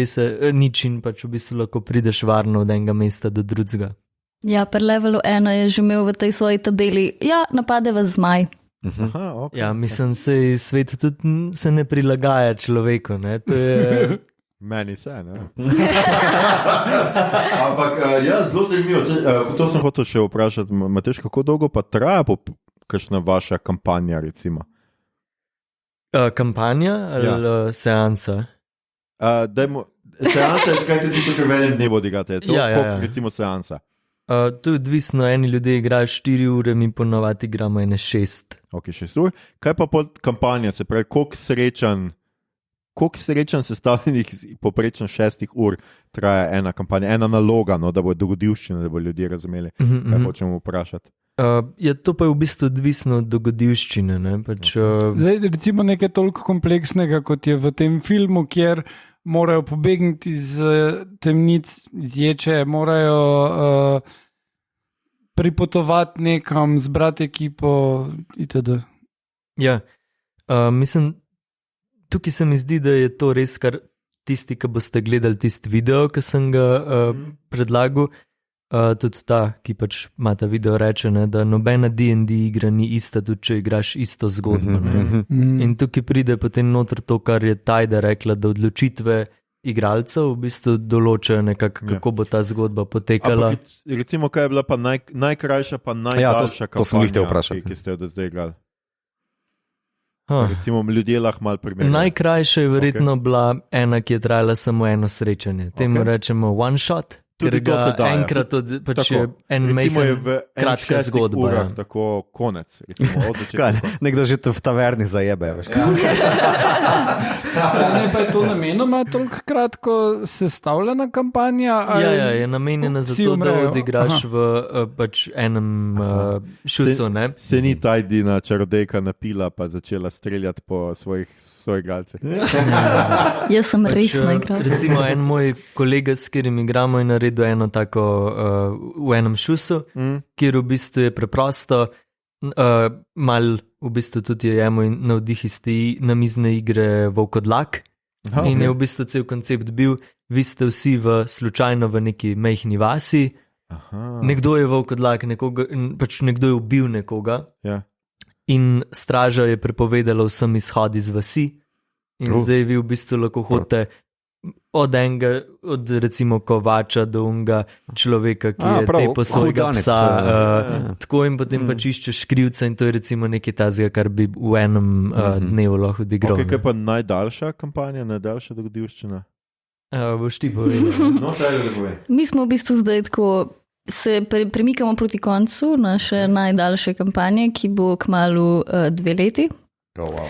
in pač v bistvu lahko prideš varno od enega mesta do drugega. Ja, pri levelu 1 je že imel v tej svoji tabeli, napade vas zmaj. Ja, mislim, svet tudi se ne prilagaja človeku, ne, to je... Meni se, ne? Ampak, zelo zanimivo. To sem hotel še vprašati, Matevž, kako dolgo pa traja kakšna vaša kampanja, recimo? Kampanja ali seansa? Seansa je skajte tudi tukaj v enem dnevu odigrate. Koliko, recimo, seansa? To je odvisno, eni ljudje igrajo 4 ure, mi ponovadi igramo 6. Ok, 6 ur. Kaj pa pod kampanja, se pravi, koliko srečanj sestavljenih poprečno 6 ur traja ena kampanja, ena naloga, da bo dogodivščina, da bo ljudje razumeli, kaj hočemo vprašati. To pa je v bistvu odvisno od dogodivščine. Zdaj, recimo nekaj toliko kompleksnega, kot je v tem filmu, kjer morajo pobegniti iz temnic, iz ječe, morajo pripotovati nekam, zbrati ekipo itd. Ja, mislim, tukaj se mi zdi, da je to res, kar tisti, ki boste gledali tisti video, ki sem ga predlagal, tudi ta, ki pač ima ta video, reče, da nobena D&D igra ni ista, tudi če igraš isto zgodbo. In tukaj pride potem noter to, kar je Tajda rekla, da odločitve igralcev v bistvu določajo nekako, kako bo ta zgodba potekala. Recimo, kaj je bila pa najkrajša pa najdaljša kampanja, to sem jih te vprašati, ki ste jo do zdaj igrali? Recimo, ljudje lahko malo primerjajo. Najkrajša je verjetno bila ena, ki je trajala samo eno srečanje. Temu rečemo one shot. Ker ga enkrat pač je en majhen kratka zgodba. Urah, tako konec. Recimo, nekdo že v taverni zajebe. Ne, pa je to namenoma toliko kratko sestavljena kampanja? Ja, je namenjena zato, da odigraš v pač enem šusu. Se ni Tajdina čarodejka napila pa začela streljati po svojih soigralcih. Jaz sem resno igral. Recimo en moj kolega, s katerim igramo, je naredil eno tako v enem šusu, kjer v bistvu je preprosto mal v bistvu tudi je jemo navdih iz te namizne igre Volkodlak. In je v bistvu cel koncept bil, vi ste vsi slučajno v neki majhni vasi, nekdo je Volkodlak, pač nekdo je ubil nekoga. In straža je prepovedala vsem izhod iz vasi in zdaj vi v bistvu lahko hodite od recimo kovača do unga človeka, ki je tepo svojega psa. Tako in potem pač iščeš krivca in to je recimo nekaj tazga, kar bi v enem dnevu lahko odigral. Kaj pa najdaljša kampanja, najdaljša dogodivščina? Boš ti povedal. Mi smo v bistvu zdaj tako, se premikamo proti koncu naše najdaljše kampanje, ki bo kmalu 2 leti. Oh, wow.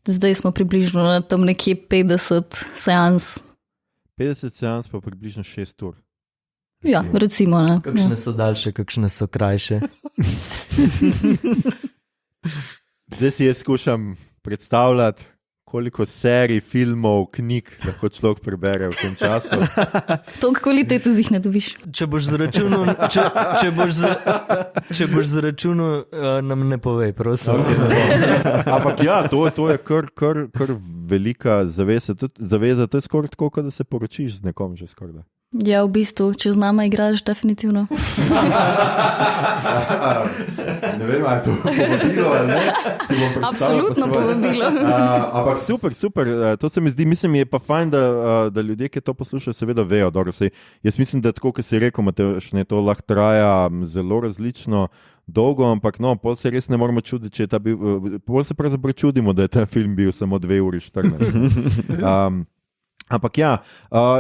Zdaj smo približno na tam nekje 50 seans. 50 seans pa približno 6 ur. Ja, recimo. Ne. Kakšne so daljše, kakšne so krajše. Zdaj si jaz skušam predstavljati, koliko serij, filmov, knjig lahko človek prebere v tem času. Toliko kvalitete zih ne dobiš. Če boš zračunal, nam ne povej, prosim. Ampak ja, to je kar velika zaveza. To je skoraj tako, kot da se poročiš z nekom že skoraj. Ja, v bistvu, če z nama igraš, definitivno. Ne vem, ali je to povabilo ali ne. Absolutno povabilo. Ampak super. To se mi zdi, mislim, je pa fajn, da ljudje, ki to poslušajo, seveda vejo. Jaz mislim, da tako, kot si rekel, Matevž, to lahko traja zelo različno dolgo, ampak pol se res ne moramo čuditi, če je ta bil, pol se pravzaprav čudimo, da je ta film bil samo 2 uri 14. Ampak ja,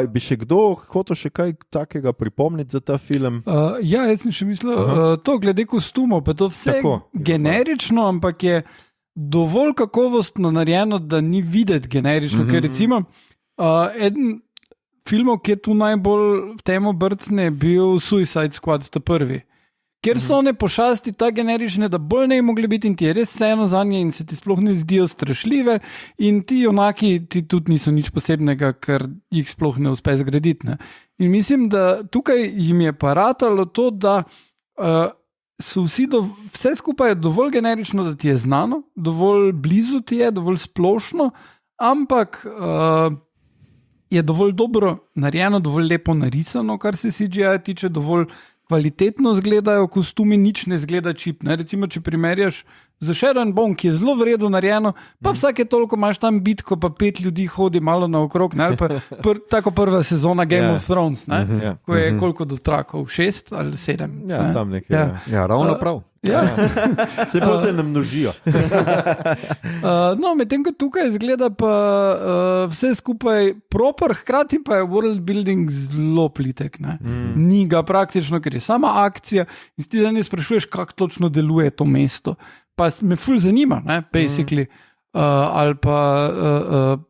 bi še kdo hotel še kaj takega pripomniti za ta film? Ja, jaz sem še mislil, to glede kostumov, pa to vse tako, generično, ampak je dovolj kakovostno narejeno, da ni videti generično, ker recimo eden filmov, ki je tu najbolj v temo brcne, je bil Suicide Squad, ta prvi. Ker so one pošasti ta generične, da bolj ne bi mogli biti in ti je res vseeno za nje in se ti sploh ne zdijo strašljive in ti onaki ti tudi niso nič posebnega, ker jih sploh ne uspe zgraditi. Ne? In mislim, da tukaj jim je pa ratalo to, da so vse skupaj je dovolj generično, da ti je znano, dovolj blizu ti je, dovolj splošno, ampak je dovolj dobro narejeno, dovolj lepo narisano, kar se CGI tiče, dovolj kvalitetno izgledajo kostumi, nič ne izgleda čip. Ne? Recimo, če primerjaš z Shadow and Bone, ki je zelo vredno narejeno, pa vsake toliko imaš tam bitko, pa 5 ljudi hodi malo naokrog, ali pa tako prva sezona Game of Thrones, ko je koliko dotrakov, 6 ali 7. Ja, tam nekaj. Ja, ravno prav. Ja. Se pa se nam množijo. Medtem ko tukaj izgleda pa vse skupaj proper, hkrati pa je world building zelo plitek. Ni ga praktično, ker je sama akcija in ti zdaj ne sprašuješ, kako točno deluje to mesto. Pa me ful zanima, basically. Ali pa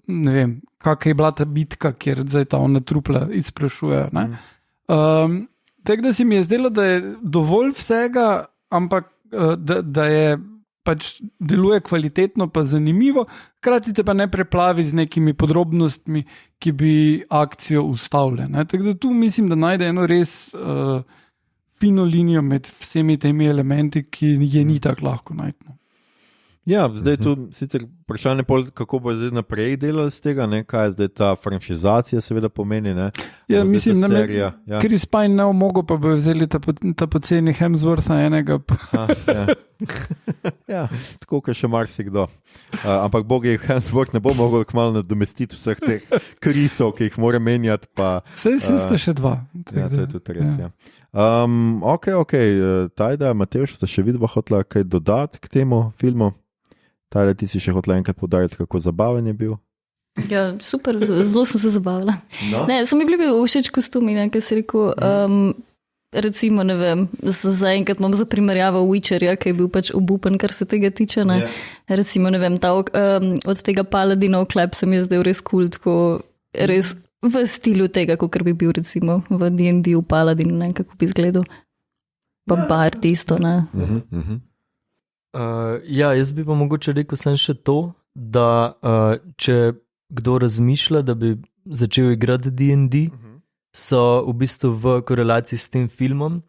ne vem, kakaj je bila ta bitka, kjer zdaj ta ona trupla izprašujejo. Tako da se mi je zdelo, da je dovolj vsega, ampak da je pač deluje kvalitetno pa zanimivo, hkrati te pa ne preplavi z nekimi podrobnostmi, ki bi akcijo ustavile. Tako da tu mislim, da najde eno res fino linijo med vsemi temi elementi, ki je ni tako lahko najti. Ja, zdaj tu sicer vprašanje, kako bo zdaj naprej delal z tega, kaj je zdaj ta franšizacija seveda pomeni. Ja, mislim, da Chris Pine ne omogel, pa bo vzeli ta poceni Hemswortha enega. Ja, tako kot še marsikdo. Ampak Bog je Hemsworth ne bo mogel kmalu nadomestiti vseh teh Chrisov, ki jih mora menjati. Saj ste še 2. Ja, to je tudi res, ja. Ok, Tajda, Matevž, sta še vidva hotela kaj dodati k temu filmu? Tajda, ti si še hotela enkrat poudariti, kako zabaven je bil? Ja, super, zelo sem se zabavila. Ne, so mi bili všeč kostumi, kaj si rekel. Recimo, ne vem, zaenkrat imam za primerjavo Witcherja, ki je bil pač obupen, kar se tega tiče. Recimo, ne vem, od tega Paladina oklep se mi je zdaj res cool, tako res v stilu tega, kot bi bil recimo v D&D v Paladin, kako bi izgledal. Pa Bard isto, ne. Ja, jaz bi pa mogoče rekel sem še to, da če kdo razmišlja, da bi začel igrati D&D, so v bistvu v korelaciji s tem filmom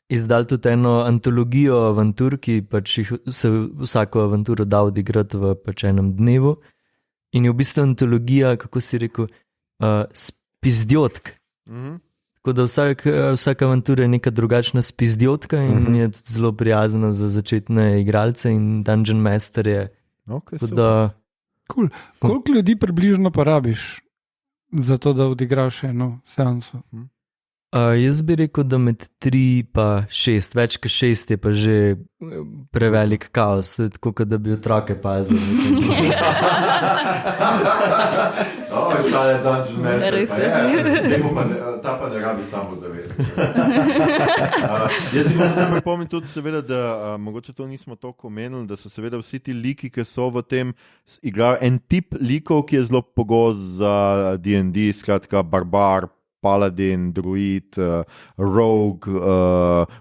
izdali tudi eno antologijo avantur, ki pač se vsako avanturo da odigrati v pač enem dnevu. In je v bistvu antologija, kako si rekel, spizdjotk. Tako da vsaka avantura je neka drugačna spizdjotka in je tudi zelo prijazna za začetne igralce in Dungeon Master je. Cool. Koliko ljudi približno pa rabiš za to, da odigraš eno seanso? Jaz bi rekel, da med 3 pa 6, več kot 6 je pa že prevelik kaos, to je tako, kot da bi otroke pazili. Ta je Dungeon Master. Res je. Ta pa ne rabi samo zavesti. Jaz si moram se pripomniti tudi, seveda, da mogoče to nismo toliko omenili, da so seveda vsi ti liki, ki so v tem, igrajo en tip likov, ki je zelo pogost za D&D, skratka barbar, paladin, druid, rogue,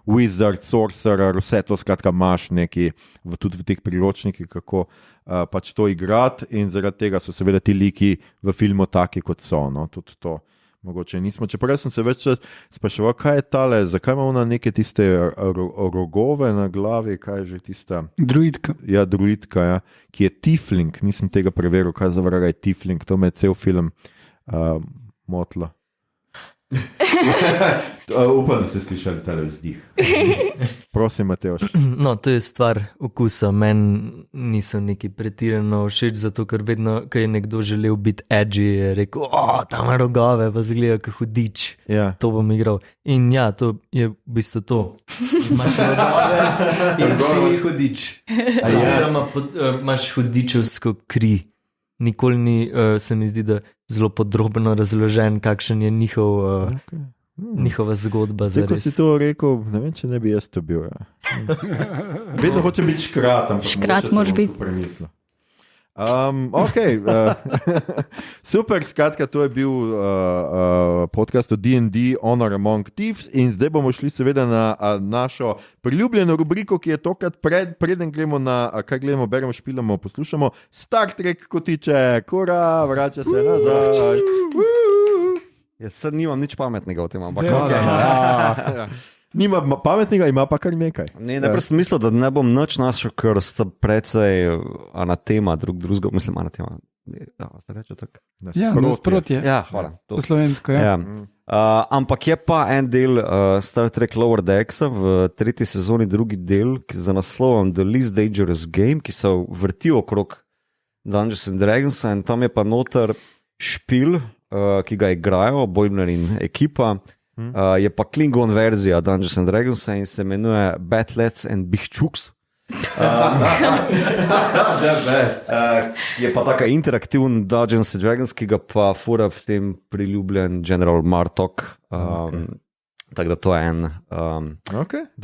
wizard, sorcerer, vse to skratka imaš neki, tudi v teh priročnikih, kako pač to igrati in zaradi tega so seveda ti liki v filmu taki, kot so. No? Tudi to mogoče nismo. Čeprav sem se več spraševal, kaj je tale, zakaj ima ona neke tiste rogove na glavi, kaj je že tista... Druidka. Ja, druidka, ja, ki je tiefling, nisem tega preveril, kaj za vraga je tiefling, to me je cel film motlo. Upam, da ste slišali tale vzdih. Prosim, Mateoš. No, to je stvar okusa. Meni niso neki pretirano všeč, zato ker vedno, ko je nekdo želel biti edgy, je rekel, tam ima rogove, pa zgleda kot hudič. Ja. To bom igral. In ja, to je v bistvu to. Imaš rogove in si hudič. Oziroma imaš hudičevsko kri. Nikoli ni, se mi zdi, da zelo podrobno razložen, kakšen je njihova zgodba. Zdaj, ko si to rekel, ne vem, če ne bi jaz to bil. Ja. Vedno hočem biti škrat, ampak škrat moraš biti. Okay, super, skratka, to je bil podcast o D&D Honor Among Thieves in zdaj bomo šli seveda na našo priljubljeno rubriko, ki je tokrat preden gremo na, kaj gledamo, beremo, špilamo, poslušamo, Star Trek kotiček, kura, vrača se nazaj. Jaz sad nimam nič pametnega o tem, ampak Nima pametnega, ima pa kar nekaj. Ne, najprej sem mislil, da ne bom nič našel, ker sta precej anatema, drugega, mislim anatema. Ja, se reče tako. Nasprotje. Ja, hvala. Po slovensko, ja. Ampak je pa en del Star Trek Lower Decks v 3. sezoni, drugi del, ki za naslovom The Least Dangerous Game, ki se vrti okrog Dungeons and Dragons in tam je pa noter špil, ki ga igrajo, Boimler in ekipa. Je pa Klingon verzija Dungeons and Dragons in se imenuje Batlets and Bichchuks. Je pa taka interaktivna Dungeons and Dragons, ki ga pa fura v tem priljubljen General Martok. Tako da to je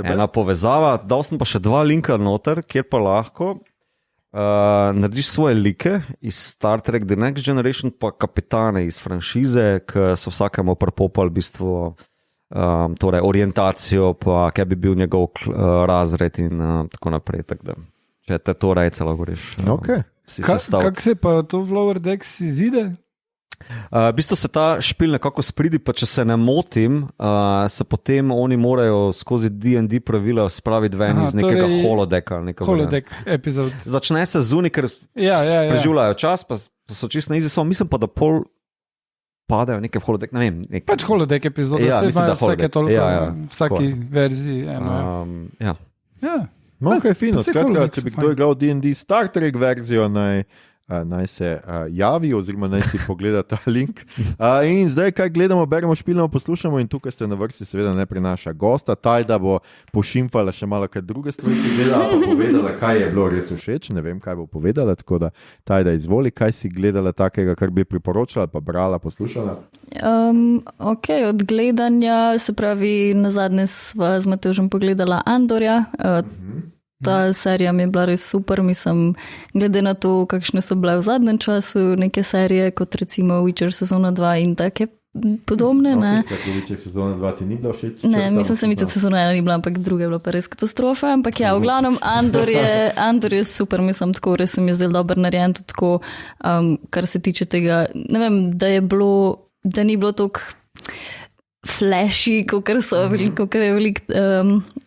ena povezava. Dal sem pa še 2 linka noter, kjer pa lahko narediš svoje like iz Star Trek The Next Generation, pa kapitane iz franšize, ki so vsakemu prepopali v bistvu torej orientacijo, pa kaj bi bil njegov razred in tako naprej. Tako da, če te to rejce lahko greš. Kako se pa to v Lower Decks izide? V bistvu se ta špil nekako spridi, pa če se ne motim, se potem oni morajo skozi D&D pravila spraviti ven iz nekega holodeka. Holodeck epizod. Začne se zunaj, ker preživljajo čas, pa so čisto na izi, mislim pa, da pol padajo neke v holodek, ne vem. Pač holodeck epizode, mislim, da vsake toliko, vsaki verziji. Ok, fino, skratka, če bi kdo igral D&D Star Trek verzijo, naj se javi oziroma naj si pogleda ta link. In zdaj, kaj gledamo, beremo, špilamo, poslušamo in tukaj ste na vrsti seveda ne prinaša gosta. Tajda bo pošimfala še malo kaj druge stvari, ki gledala, pa povedala, kaj je bilo res všeč, ne vem, kaj bo povedala, tako da Tajda izvoli, kaj si gledala takega, kar bi priporočala, pa brala, poslušala? Ok, od gledanja, se pravi, nazadnje sva z Matevžem pogledala Andorja. Ta serija mi je bila res super, mislim, glede na to, kakšne so bile v zadnjem času neke serije, kot recimo Witcher sezona 2 in take podobne. Witcher sezona 2 ti ni bila všeč? Ne, mislim, se mi tudi sezona 1 ni bila, ampak druga je bila pa res katastrofa, ampak ja, v glavnem Andor je super, mislim, tako res se mi je zdel dober narejen, tudi tako, kar se tiče tega, ne vem, da ni bilo toliko flashy, kot je veliko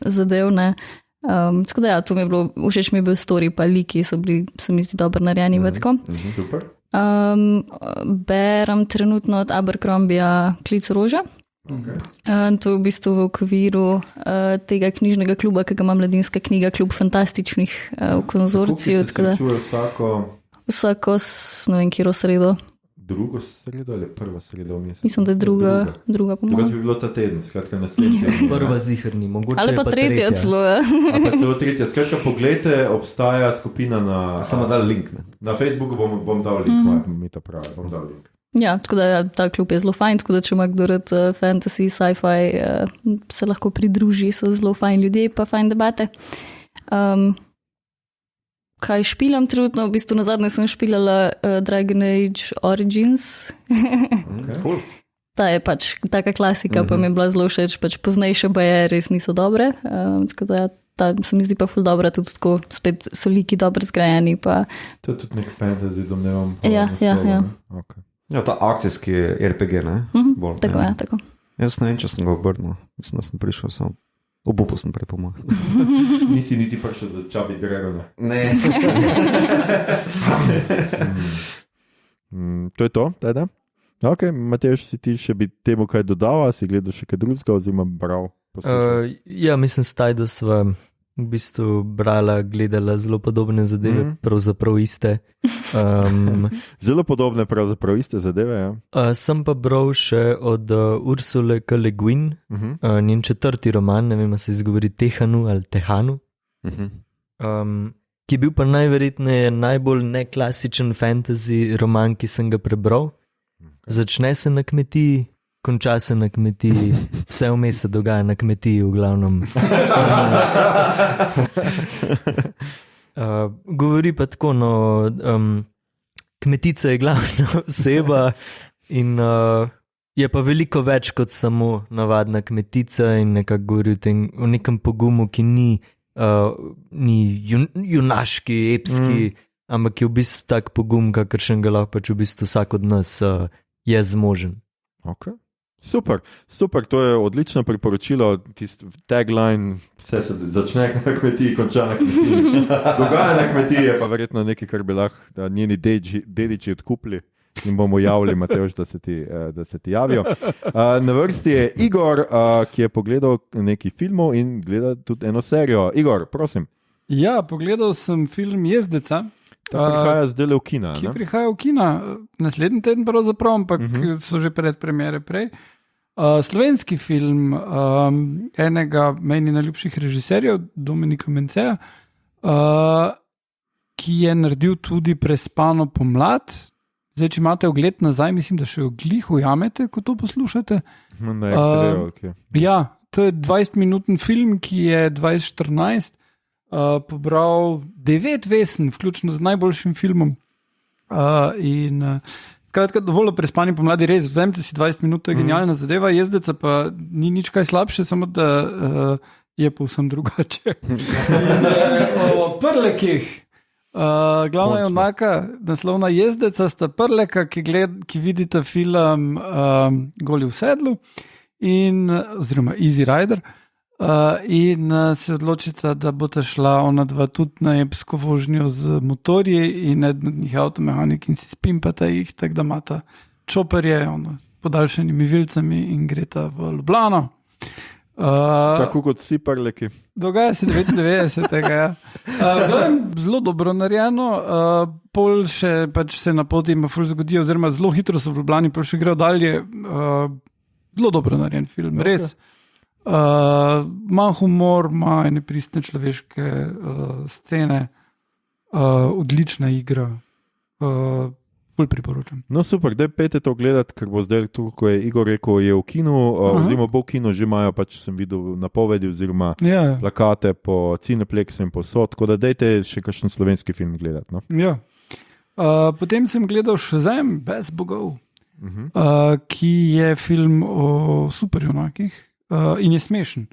zadev, ne. Tako da ja, to mi je bilo, všeč mi je bil story, pa liki so mi zdi dobro narejeni. Super. Berem trenutno od Abercrombija Klic rože. To je v bistvu v okviru tega knjižnega kluba, ki ga ima Mladinska knjiga, klub fantastičnih v konzorciju. Kako se srečuje vsako, ne vem, kjero sredo. drugo sredo ali prva sredo v mesecu? Mislim, da je druga po Drugače mojem. bi bilo ta teden, skratka naslednji teden. Prva zihrni, mogoče Ali je pa tretja celo. Ali pa celo tretja. Skratka, poglejte, obstaja skupina na... Samo dal link. Ne? Na Facebooku bom dal link, mi to pravi, bom dal link. Ja, tako da ta klub je zelo fajn, tako da če ima kdo rad fantasy, sci-fi, se lahko pridruži, so zelo fajn ljudje, pa fajn debate. Kaj špilam trenutno? V bistvu nazadnje sem špilala Dragon Age Origins. Cool. Ta je pač taka klasika, pa mi je bila zelo všeč, pač poznejše baje res niso dobre, tako da ta se mi zdi pa ful dobra, tudi tako spet so liki dobro zgrajeni. Pa... To je tudi nek fantasy, domnevam. Ja. Okay. Ja, ta akcijski RPG, ne? Bolj, Tako je, tako. Jaz ne vem, če sem ga obrnil. Mislim, da sem prišel sam. Obupal sem prej pomag. Nisi niti prišel do Chubby Dragona. Ne. To je to, teda? Ok, Matej, si ti še bi temu kaj dodal, a si gledal še kaj drugega, oziroma bral? Ja, mislim, da sva v bistvu brala, gledala zelo podobne zadeve, pravzaprav iste. Zelo podobne, pravzaprav iste zadeve. Ja. Sem pa bral še od Ursule K. Le Guin, njen 4. roman, ne vem, se izgovori Tehanu ali Tehanu, ki je bil pa najverjetneje najbolj neklasičen fantasy roman, ki sem ga prebral. Začne se na kmetiji, konča se na kmetiji, vse vmes se dogaja na kmetiji, v glavnem. Govori pa tako, kmetica je glavna oseba in je pa veliko več kot samo navadna kmetica in nekako govori o nekem pogumu, ki ni junaški, epski, ampak je v bistvu tak pogum, kakršen ga lahko pač v bistvu vsak od nas je zmožen. Okay. Super, to je odlično priporočilo, tagline, vse se začne na kmetiji, konča na kmetiji. Dogaja na kmetiji je pa verjetno nekaj, kar bi lahko njeni dediči odkupili in bomo javili, Matej, da se ti javijo. Na vrsti je Igor, ki je pogledal nekaj filmov in gleda tudi eno serijo. Igor, prosim. Ja, pogledal sem film Jezdeca. Ta prihaja zdaj v kina. Ki prihaja v kina naslednji teden, pravzaprav, ampak so že predpremiere prej. Slovenski film enega meni najljubših režiserjev, Dominika Menceja, ki je naredil tudi Prespano pomlad. Zdaj, če imate ogled nazaj, mislim, da še oglih ujamete, ko to poslušate. Ja, to je 20-minuten film, ki je 2014 pobral 9 vesen, vključno z najboljšim filmom. Skratka, dovolj o Prespani pomladi, res, vzemite si 20 minut, to je genialna zadeva, Jezdeca pa ni nič kaj slabše, samo da je povsem drugače. O Prlekih. Glavna je onaka, naslovna Jezdeca sta Prleka, ki vidita film Goli v sedlu, oziroma Easy Rider, in se odločita, da bosta šla ona dva tudi na epsko vožnjo z motorji in eden od njih avtomehanik in si spimpata jih, tako da imata čoperje s podaljšanimi vilcami in greta v Ljubljano. Tako kot vsi Prleki. Dogaja se 99. Ja. Zelo dobro narejeno, pol še pač se na poti ima ful zgodijo, oziroma zelo hitro so v Ljubljani, pol še grejo dalje. Zelo dobro narejen film, res. Ima humor, ima ene pristne človeške scene, odlična igra, bolj priporočam. No super, da pejte to gledati, ker bo zdaj tu, ko je Igor rekel, je v kinu, oziroma bo v kinu, že imajo, pač sem videl napovedi oziroma plakate po Cineplexu in posod, tako da dajte še kakšen slovenski film gledati. No? Ja. Potem sem gledal Shazam, Bez bogov, ki je film o superjunakih. In je smešen.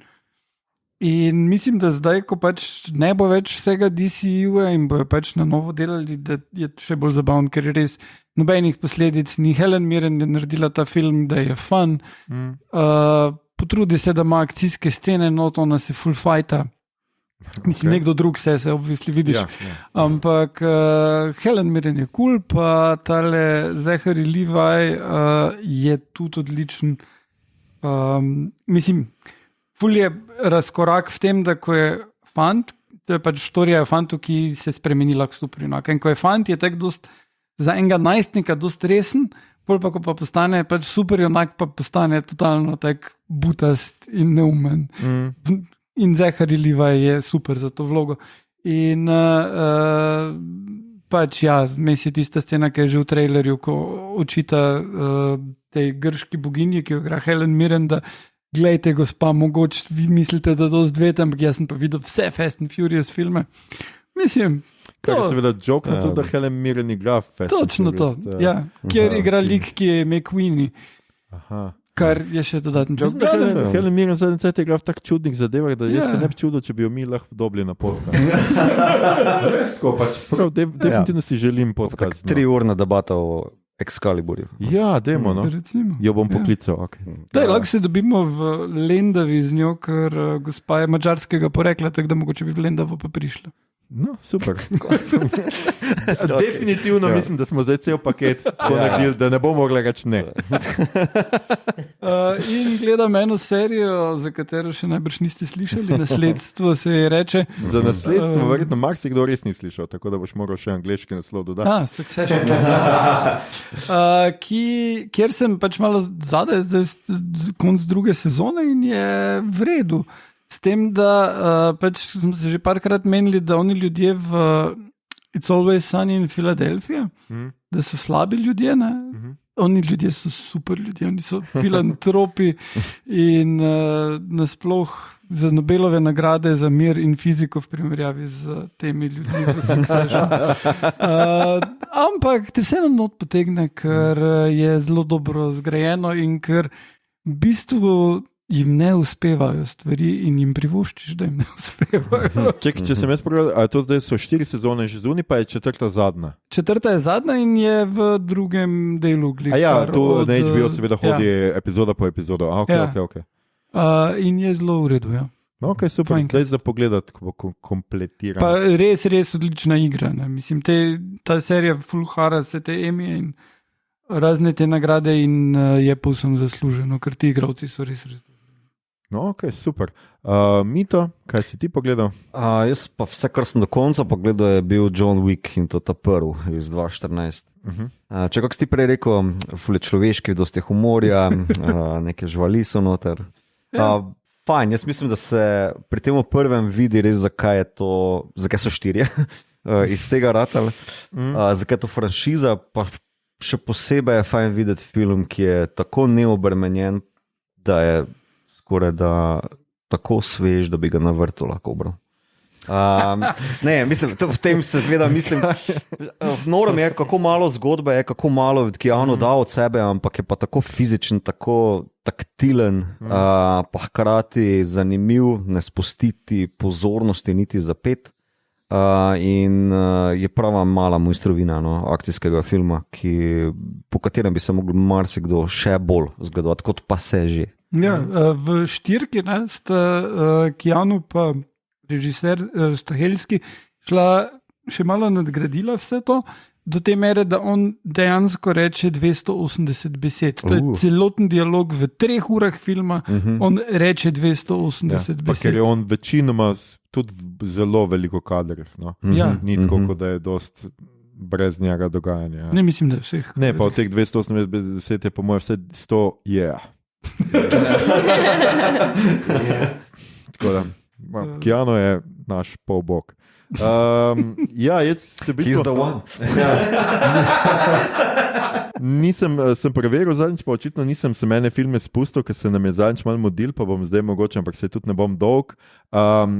In mislim, da zdaj, ko pač ne bo več vsega DCU-ja in bojo pač na novo delali, da je še bolj zabavno, ker je res nobenih posledic ni. Helen Mirren je naredila ta film, da je fun. Potrudi se, da ima akcijske scene, not ona se full fighta. Mislim, nekdo drug se obvisli vidiš. Ampak Helen Mirren je cool, pa tale Zachary Levi je tudi odličen. Mislim, ful je razkorak v tem, da ko je fant, to je pač štorija o fantu, ki se spremeni lahko superjunak. In ko je fant, je tako dost za enega najstnika dosti resen, pol pa, ko pa postane pač super junak, pa postane totalno tak butast in neumen. In Zachary Levi je super za to vlogo. In pač ja, mes je tista scena, ki je že v trailerju, ko očita tej grški boginji, ki jo igra Helen Mirren, da glejte, gospa, mogoče vi mislite, da dosti dvete, ampak jaz sem pa videl vse Fast and Furious filme. Mislim, kar je seveda joke na to, da Helen Mirren igra Fast and Furious. Točno to, ja. Kjer igra lik, ki je McQueenie. Aha. Kar je še dodaten joke. Helen Mirren zadnji cajt igra v tak čudnih zadevah, da jaz se ne bi čudil, če bi jo mi lahko dobili na podcast. Res tako, pač prav, definitivno si želim podcast. 3 urna debata o Excaliburju. Ja, dajmo, no. Recimo. Jo bom poklical, okay. Lahko se dobimo v Lendavi z njo, ker gospa je mačarskega porekla, tako da mogoče bi v Lendavo pa prišla. No, super. Definitivno mislim, da smo zdaj cel paket tako naredili, da ne bomo mogli reči ne. In gledam eno serijo, za katero še najbrž niste slišali, Nasledstvo se je reče. Za Nasledstvo verjetno marsikdo res ni slišal, tako da boš moral še angleški naslov dodati. Succession. Kjer sem pač malo zadaj, zdaj konc druge sezone in je v redu. S tem, da pač smo se že parkrat menili, da oni ljudje v It's Always Sunny in Philadelphia, da so slabi ljudje, ne? Oni ljudje so super ljudje, oni so filantropi in nasploh za Nobelove nagrade za mir in fiziko v primerjavi z temi ljudmi v Succession. Ampak te vseeno not potegne, ker je zelo dobro zgrajeno in ker v bistvu jim ne uspevajo stvari in jim privoščiš, da jim ne uspevajo. Če sem jaz pogledal, a to zdaj so 4 sezone že zunaj, pa je 4. zadnja? 4. je zadnja in je v drugem delu. To na HBO seveda hodi epizoda po epizodo. Okay. In je zelo v redu, ja. Ok, super, zdaj za pogledat, ko bo kompletiran. Pa res odlična igra, ne. Mislim, ta serija full hara se te Emmy in razne te nagrade in je povsem zasluženo, ker ti igravci so res. No, ok, super. Mito, kaj si ti pogledal? Jaz pa vse, kar sem do konca pogledal, je bil John Wick in to ta prvi iz 2014. Če kako si ti prej rekel, fule človeški, dosti humorja, neke živali so noter. Fajn, jaz mislim, da se pri tem prvem vidi res, zakaj so 4 iz tega ratal, zakaj je to franšiza, pa še posebej je fajn videti film, ki je tako neobremenjen, da je skoraj da tako svež, da bi ga na vrtu lahko obral. Ne, mislim, v tem se gledam, mislim, norom je, kako malo zgodbe je, kako malo Keanu da od sebe, ampak je pa tako fizičen, tako taktilen, pa hkrati zanimiv, ne spustiti pozornosti niti za 5. In je prava mala mojstrovina akcijskega filma, po katerem bi se mogli marsikdo še bolj zgledovati, kot pa se že. Ja, v 4 sta Keanu pa režiser Stahelski šla še malo nadgradila vse to, do te mere, da on dejansko reče 280 besed. To je celoten dialog v 3 urah filma, on reče 280 besed. Ker je on večinoma tudi zelo veliko kadrih. No? Ni tako, da je dost brez njega dogajanja. Ne, mislim, da je vseh. Ne, pa od teh 280 besed je po mojem vse 100 Tako da, Keanu je naš polbog. Jaz se bi He's the one. Sem preveril zadnjič, pa očitno nisem se mene filme spustil, ker se nam je zadnjič malo modil, pa bom zdaj mogoče, ampak se tudi ne bom dolg.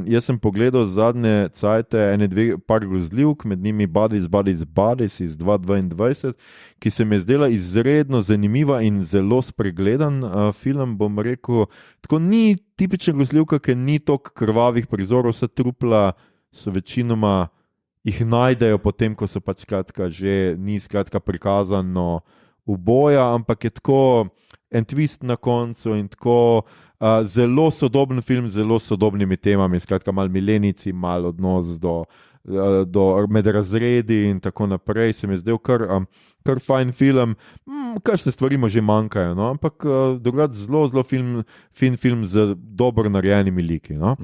Jaz sem pogledal zadnje cajte par grozljivk, med njimi Buddies iz 2022, ki se mi je zdela izredno zanimiva in zelo spregledan film, bom rekel. Tako ni tipična grozljivka, ker ni toliko krvavih prizorov, vse trupla so večinoma jih najdejo potem, ko so pač že ni prikazano uboja, ampak je tako en twist na koncu in tako zelo sodoben film z zelo sodobnimi temami, malo milenici, malo odnos do med razredi in tako naprej, se mi je zdel kar fajn film, kakšne stvari mu že manjkajo, no? Ampak drugače zelo fin film z dobro narejenimi liki. No?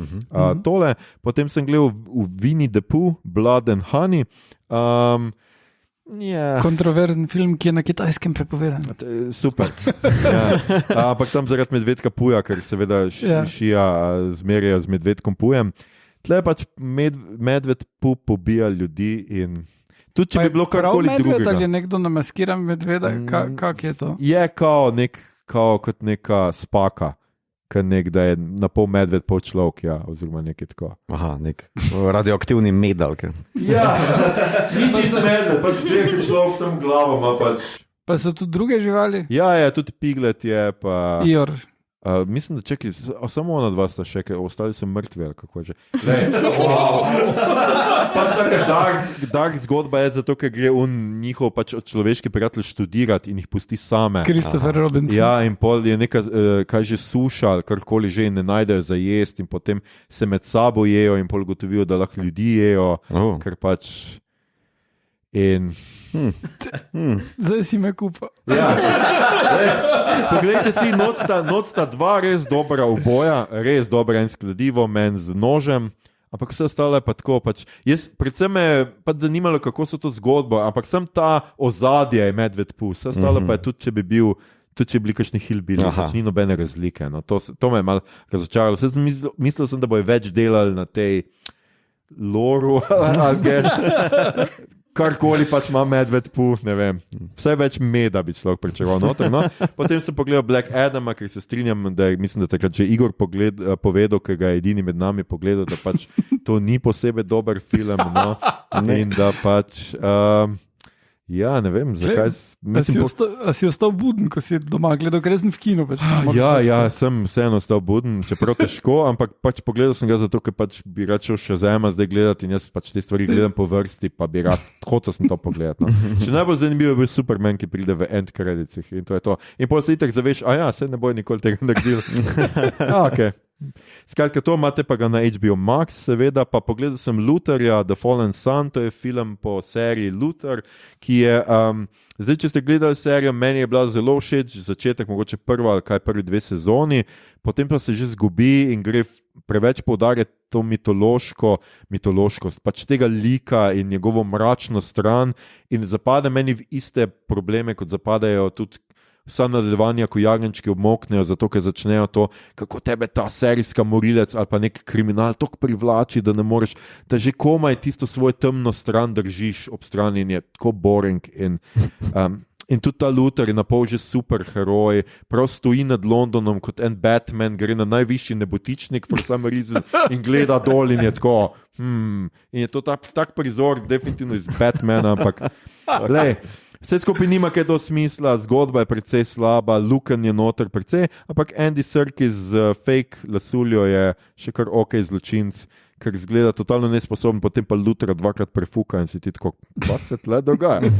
Tole, potem sem gledal v Winnie the Pooh, Blood and Honey. kontroverzen film, ki je na Kitajskem prepovedan. Super. Ampak tam zaradi medvedka puja, ker seveda šija zmerjajo z medvedkom pujem. Tle pač medved pu pobija ljudi in tudi če bi bilo karkoli drugega. Ali je nekdo namaskiran medveda, kak je to? Je kot neka spaka. Da je na pol medved, pol človek, oziroma nekaj tako. Aha, nek radioaktivni medal. Ja, ni čisto medved, pač nekaj človek s tem glavo ima pač. Pa so tudi druge živali? Ja, tudi piglet je, pa... Ior. Mislim, da čekaj, samo ona dva sta še, ostali so mrtvi, ali kako že. Pač taka dark zgodba je zato, ker gre njihov pač človeški prijatelj študirati in jih pusti same. Christopher Robinson. Ja, in pol je neka, kaj že suša, ali karkoli že ne najdejo za jesti in potem se med sabo jejo in pol gotovijo, da lahko ljudi jejo, ker pač... Zdaj si me kupa. Ja. Poglejte si, noč sta dva res dobra uboja, res dobra in skladivo, men z nožem, ampak vse ostalo je pa tako. Predvsem me je pač zanimalo, kako so to zgodbo, ampak sem ta ozadje je medved pu, vse ostalo pa je tudi, če bi bili kakšni hillbilli, pač ni nobene razlike. No. To me je malo razočaralo. Mislil sem, da bojo več delali na tej loru, karkoli pač ima medved pu, ne vem. Vse več meda bi človek pričakoval noter. No? Potem sem pogledal Black Adama, ker se strinjam, da mislim, da takrat že Igor povedal, ker ga je edini med nami pogledal, da pač to ni posebej dober film. No? In da pač... Ja, ne vem, zakaj... A si ostal buden, ko si doma gledal, ker sem v kinu? Pač, sem vseeno ostal buden, čeprav težko, ampak pač pogledal sem ga zato, ker pač bi rad šel Shazama zdaj gledati in jaz pač te stvari gledam po vrsti, pa bi rad, hotel sem to pogledati. No. Še najbolj zanimivo je bil Superman, ki pride v end creditsih in to je to. In potem se itak zaveš, se ne bojo nikoli tega naredil. Okay. Skratka, to imate pa ga na HBO Max, seveda, pa pogledal sem Lutherja, The Fallen Sun, to je film po seriji Luther, ki je, zdaj, če ste gledali serijo, meni je bila zelo všeč, začetek, mogoče prvi 2 sezoni, potem pa se že zgubi in gre preveč poudarjati to mitološkost, pač tega lika in njegovo mračno stran in zapade meni v iste probleme, kot zapadajo tudi vsa nadaljevanja, ko jagnječki obmoknejo, zato ker začnejo to, kako tebe ta serijska morilec ali pa nek kriminal toliko privlači, da ne moreš, da že komaj tisto svojo temno stran držiš ob strani in je tako boring. In tudi ta Luther je na pol že super heroj, prav stoji nad Londonom kot en Batman, gre na najvišji nebotičnik for some reason in gleda dol in je tako, in je to tak prizor definitivno iz Batmana, ampak lej, vse skupaj nima kaj do smisla, zgodba je precej slaba, Luken je noter precej, ampak Andy Serkis z fake lasuljo je še kar zločinc, ker izgleda totalno nesposoben, potem pa Luthera 2-krat prefuka in si ti tako, kaj se tle dogaja.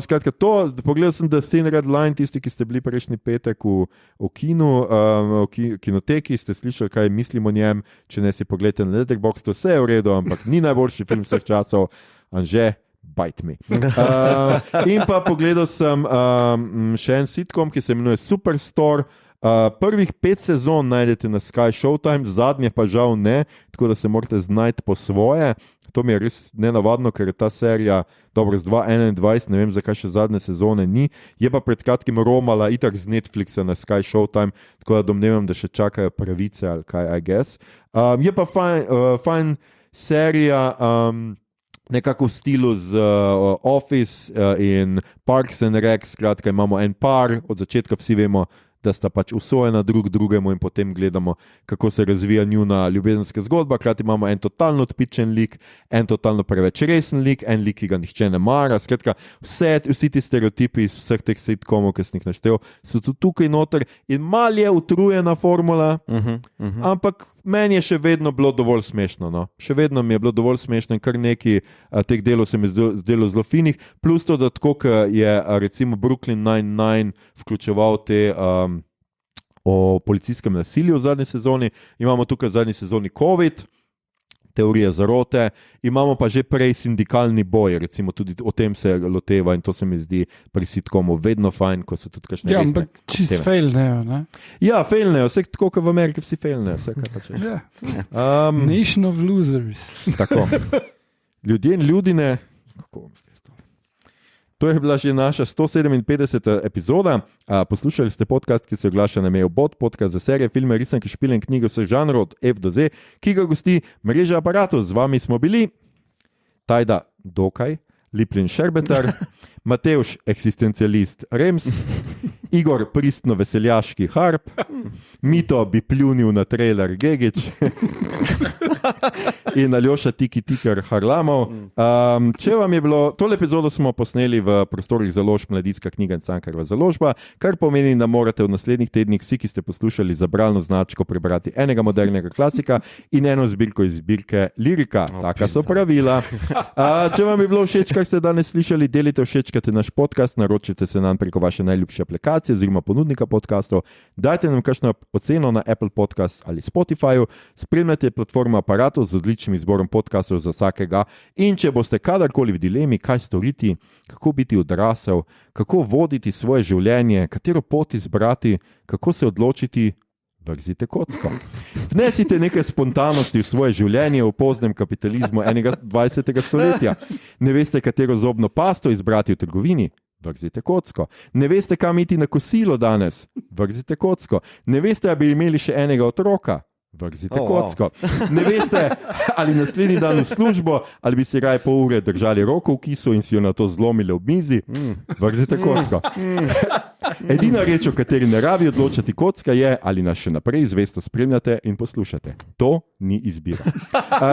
Skratka, pogledal sem The Thin Red Line, tisti, ki ste bili prejšnji petek v kinu, v kinoteki, ste slišali, kaj mislim o njem, če ne si pogledate na Letterboxd, vse je v redu, ampak ni najboljši film vseh časov, Anže, bite me. In pa pogledal sem še en sitcom, ki se imenuje Superstore. Prvih 5 sezon najdete na Sky Showtime, zadnje pa žal ne, tako da se morate znajti po svoje. To mi je res nenavadno, ker je ta serija dobro z 2021, ne vem zakaj še zadnje sezone ni, je pa pred kratkim romala itak z Netflixa na Sky Showtime, tako da domnevam, da še čakajo pravice ali kaj, I guess. Je pa fajn serija, nekako v stilu z Office in Parks and Rec, skratka imamo en par, od začetka vsi vemo, da sta pač usvojena drug drugemu in potem gledamo, kako se razvija njuna ljubezenska zgodba, krati imamo en totalno odpičen lik, en totalno preveč resen lik, en lik, ki ga nihče ne mara, skratka vsi ti stereotipi iz vseh teh sitcomov, ki sem jih naštel, so tudi tukaj noter in mal je utrujena formula, ampak meni je še vedno bilo dovolj smešno. No? Še vedno mi je bilo dovolj smešno in kar nekaj teh delov se mi zdelo zelo finih, plus to, da tako, ker je recimo Brooklyn Nine-Nine vključeval te o policijskem nasilju v zadnji sezoni, imamo tukaj v zadnji sezoni COVID, teorije zarote, imamo pa že prej sindikalni boj, recimo tudi o tem se loteva in to se mi zdi pri sitcomu vedno fajn, ko se tudi kakšne resne ampak čist failnejo, ne? Ja, failnejo, vse tako, kot v Ameriki vsi failnejo, vse kaj pa če. Nation of losers. Tako. Ljudje in ljudine, kako bom zdaj to? To je bila že naša 157. epizoda. Poslušali ste podcast, ki se oglaša na Mail Bot, podcast za serije, filme, risanke, špile in knjige vseh žanrov od F do Z, ki ga gosti mreža Aparatov. Z vami smo bili Tajda Dokaj, Liplin Šerbetar, Matevž, eksistencialist Rems, Igor, pristno veseljaški Harp, Mito bi pljunil na trailer Gegič in Aljoša Tiki Tiker Harlamov. Če vam je bilo, tole epizodo smo posneli v prostorih založb Mladinska knjiga in Cankarjeva založba, kar pomeni, da morate v naslednjih tednih vsi, ki ste poslušali za bralno značko, prebrati enega modernega klasika in eno zbirko iz zbirke Lirika. Taka so pravila. Če vam je bilo všeč, kar ste danes slišali, delite, všečkate naš podcast, naročite se nam preko vaše najljubše aplikacije oziroma ponudnika podcastov, dajte nam kakšno oceno na Apple Podcast ali Spotifyju, spremljate platformo Aparatov z odličnim izborom podcastov za vsakega in če boste kadarkoli v dilemi, kaj storiti, kako biti odrasel, kako voditi svoje življenje, katero pot izbrati, kako se odločiti, vrzite kocko. Vnesite nekaj spontanosti v svoje življenje v poznem kapitalizmu 21. stoletja. Ne veste, katero zobno pasto izbrati v trgovini? Vrzite kocko. Ne veste, kam iti na kosilo danes? Vrzite kocko. Ne veste, ali bi imeli še enega otroka? Vrzite kocko. Ne veste, ali naslednji dan v službo, ali bi si raje pol ure držali roko v kisu in si jo na to zlomili ob mizi? Vrzite kocko. Edina reč, o kateri ne rabi odločati kocka, je, ali nas še naprej zvesto spremljate in poslušate. To ni izbira.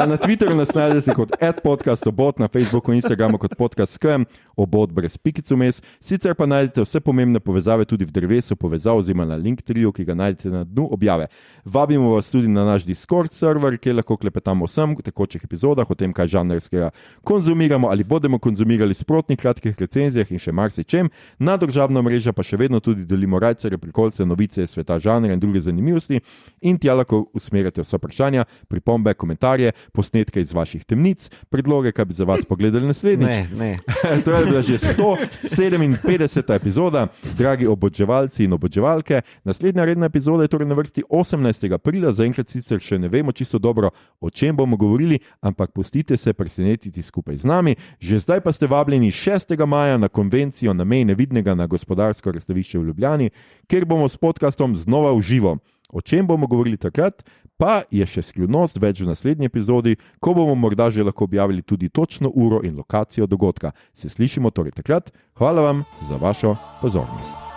Na Twitterju nas najdete kot @podcastobot, na Facebooku in Instagramu kot podcast.com, obot brez pikic vmes. Sicer pa najdete vse pomembne povezave tudi v drevesu povezav oziroma na Linktree, ki ga najdete na dnu objave. Vabimo vas tudi na naš Discord server, kjer lahko klepetamo o vsem tekočih epizodah, o tem, kaj žanrskega konzumiramo ali bomo konzumirali, sprotnih kratkih recenzijah in še marsičem. Na družabno mrežo pa še vedno tudi delimo rajcere, prikolce, novice, sveta žanra in druge zanimivosti in tja lahko usmerjate vsa vprašanja, pripombe, komentarje, posnetke iz vaših temnic, predloge, kaj bi za vas pogledali naslednjič. Ne. To je bila že 157. epizoda, dragi oboževalci in oboževalke. Naslednja redna epizoda je torej na vrsti 18. aprila, zaenkrat sicer še ne vemo čisto dobro, o čem bomo govorili, ampak pustite se presenetiti skupaj z nami. Že zdaj pa ste vabljeni 6. maja na konvencijo na meji nevidnega na Gospodarsko razstavišče v Ljubljani, kjer bomo s podcastom znova v živo. O čem bomo govorili takrat, pa je še skrivnost, več v naslednji epizodi, ko bomo morda že lahko objavili tudi točno uro in lokacijo dogodka. Se slišimo torej takrat. Hvala vam za vašo pozornost.